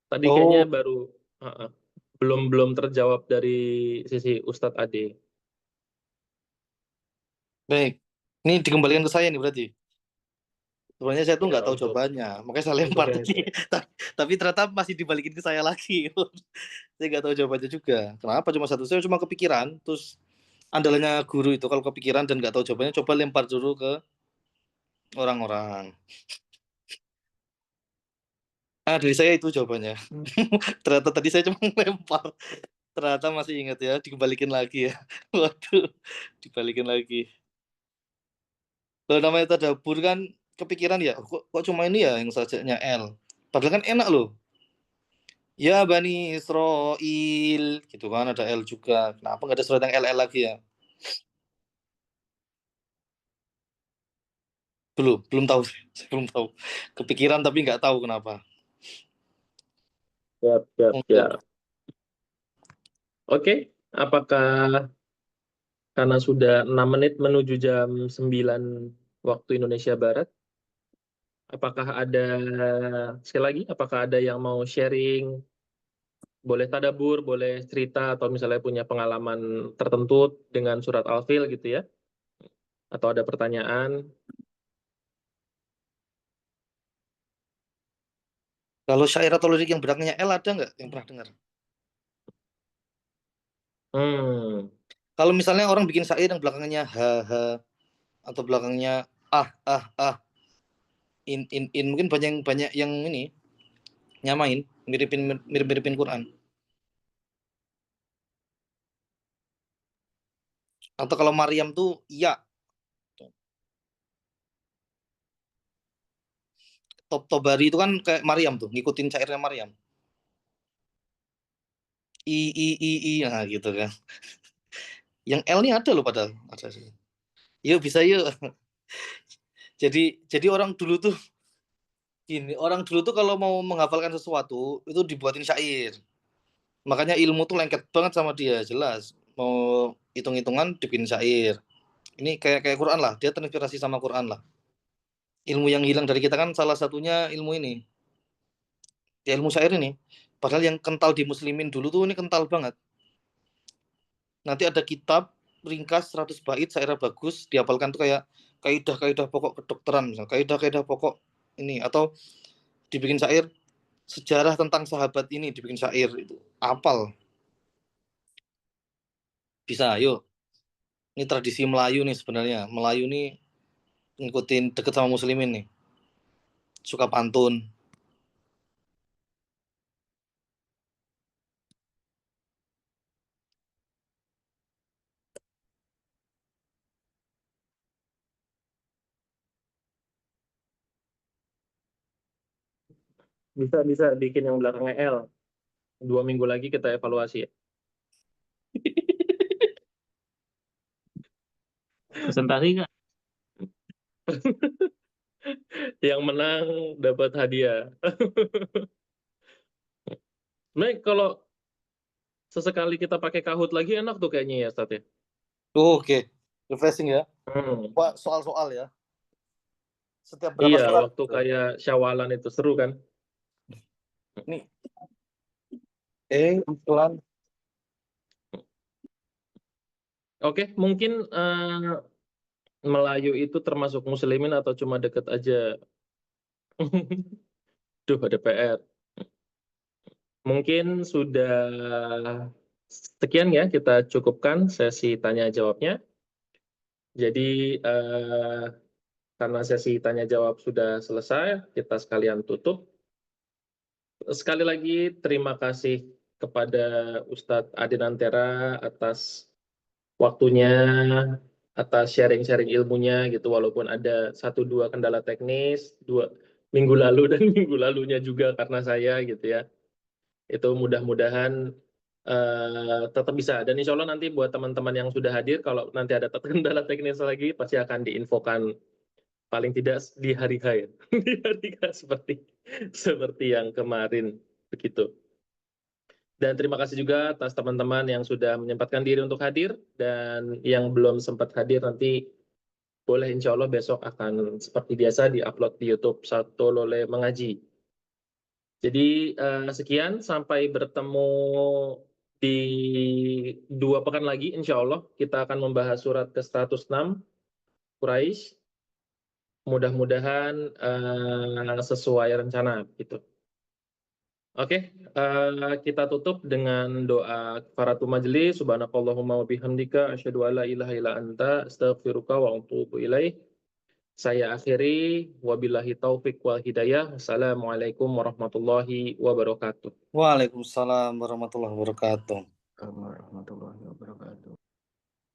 tadi kayaknya Oh, baru belum belum terjawab dari sisi Ustadz Ade. baik. Ini dikembalikan ke saya nih berarti. Sebenarnya saya tuh Ya nggak tahu untuk jawabannya, makanya saya untuk lempar yang tadi. Tapi ternyata masih dibalikin ke saya lagi. Saya nggak tahu jawabannya juga. Kenapa cuma satu? Saya cuma kepikiran. Terus andalannya guru itu kalau kepikiran dan nggak tahu jawabannya, coba lempar dulu ke orang-orang. Ah, dari saya itu jawabannya. Ternyata tadi saya cuma lempar. Ternyata masih ingat ya, dikembalikin lagi ya. Waduh, dibalikin lagi. Kalau namanya tadabur kan kepikiran ya, kok cuma ini ya yang sajaknya L. Padahal kan enak loh. Ya Bani Israel gitu kan ada L juga. Kenapa nggak ada surat yang LL lagi ya? Belum tahu. Saya belum tahu. Kepikiran tapi nggak tahu kenapa. siap, siap, Mungkin. siap. Oke, apakah karena sudah 6 menit menuju jam 9 waktu Indonesia Barat, apakah ada sekali lagi, apakah ada yang mau sharing? Boleh tadabur, boleh cerita, atau misalnya punya pengalaman tertentu dengan surat Al-Fil gitu ya? Atau ada pertanyaan? Kalau syair atau lirik yang belakangnya L ada nggak yang pernah dengar? Hmm, Kalau misalnya orang bikin syair yang belakangnya ha ha atau belakangnya ah in mungkin banyak banyak yang ini nyamain mirip-miripin Quran. Atau kalau Maryam tuh iya. Tobari itu kan kayak Maryam tuh, ngikutin syairnya Maryam. I nah gitu kan. Yang L nih ada loh padahal. Ada sih. Yuk bisa yuk. Jadi orang dulu tuh gini, orang dulu tuh kalau mau menghafalkan sesuatu itu dibuatin syair. Makanya ilmu tuh lengket banget sama dia, jelas. Mau hitung-hitungan dibikin syair. Ini kayak kayak Quran lah, dia terinspirasi sama Quran lah. Ilmu yang hilang dari kita kan salah satunya ilmu ini, ya ilmu syair ini. Padahal yang kental di muslimin dulu tuh ini kental banget. Nanti ada kitab ringkas 100 bait syairnya bagus, dihafalkan tuh kayak kaidah-kaidah pokok kedokteran misalnya, kaidah-kaidah pokok ini atau dibikin syair sejarah tentang sahabat ini dibikin syair itu. Apal. Bisa, yuk. Ini tradisi Melayu nih sebenarnya. Melayu nih ngikutin deket sama muslimin nih. Suka pantun. bisa bisa bikin yang belakangnya L. 2 minggu lagi kita evaluasi ya. Presentasi nggak? Yang menang dapat hadiah. Nah, kalau sesekali kita pakai Kahoot lagi enak tuh kayaknya ya, Stat ya. Oh, oke. Refreshing ya. Hmm. Wah, soal-soal ya. Setiap berapa Iya, surat waktu gitu. kayak Syawalan itu seru kan. Nih, pelan. Oke, mungkin Melayu itu termasuk muslimin atau cuma deket aja? Duh, ada PR. Mungkin sudah sekian ya, kita cukupkan sesi tanya jawabnya. Jadi karena sesi tanya jawab sudah selesai, kita sekalian tutup. Sekali lagi terima kasih kepada Ustadz Adinantera atas waktunya, atas sharing-sharing ilmunya gitu, walaupun ada 1-2 kendala teknis, 2 minggu lalu dan minggu lalunya juga karena saya gitu ya. Itu mudah-mudahan tetap bisa. Dan insya Allah nanti buat teman-teman yang sudah hadir, kalau nanti ada kendala teknis lagi, pasti akan diinfokan paling tidak di hari H ya. Di hari H seperti yang kemarin begitu. Dan terima kasih juga atas teman-teman yang sudah menyempatkan diri untuk hadir, dan yang belum sempat hadir nanti boleh insya Allah besok akan seperti biasa di-upload di YouTube Satu Lole Mengaji. Jadi sekian, sampai bertemu di 2 pekan lagi insya Allah. Kita akan membahas surat ke-106 Quraisy. Mudah-mudahan sesuai rencana gitu. Oke, kita tutup dengan doa kafaratul majelis. Subhanakallahumma wa bihamdika asyhadu an la ilaha illa anta astaghfiruka wa atubu ilaik. Saya akhiri, wabillahi taufik wal hidayah. Wassalamualaikum warahmatullahi wabarakatuh. Waalaikumsalam warahmatullahi wabarakatuh. Warahmatullahi wabarakatuh.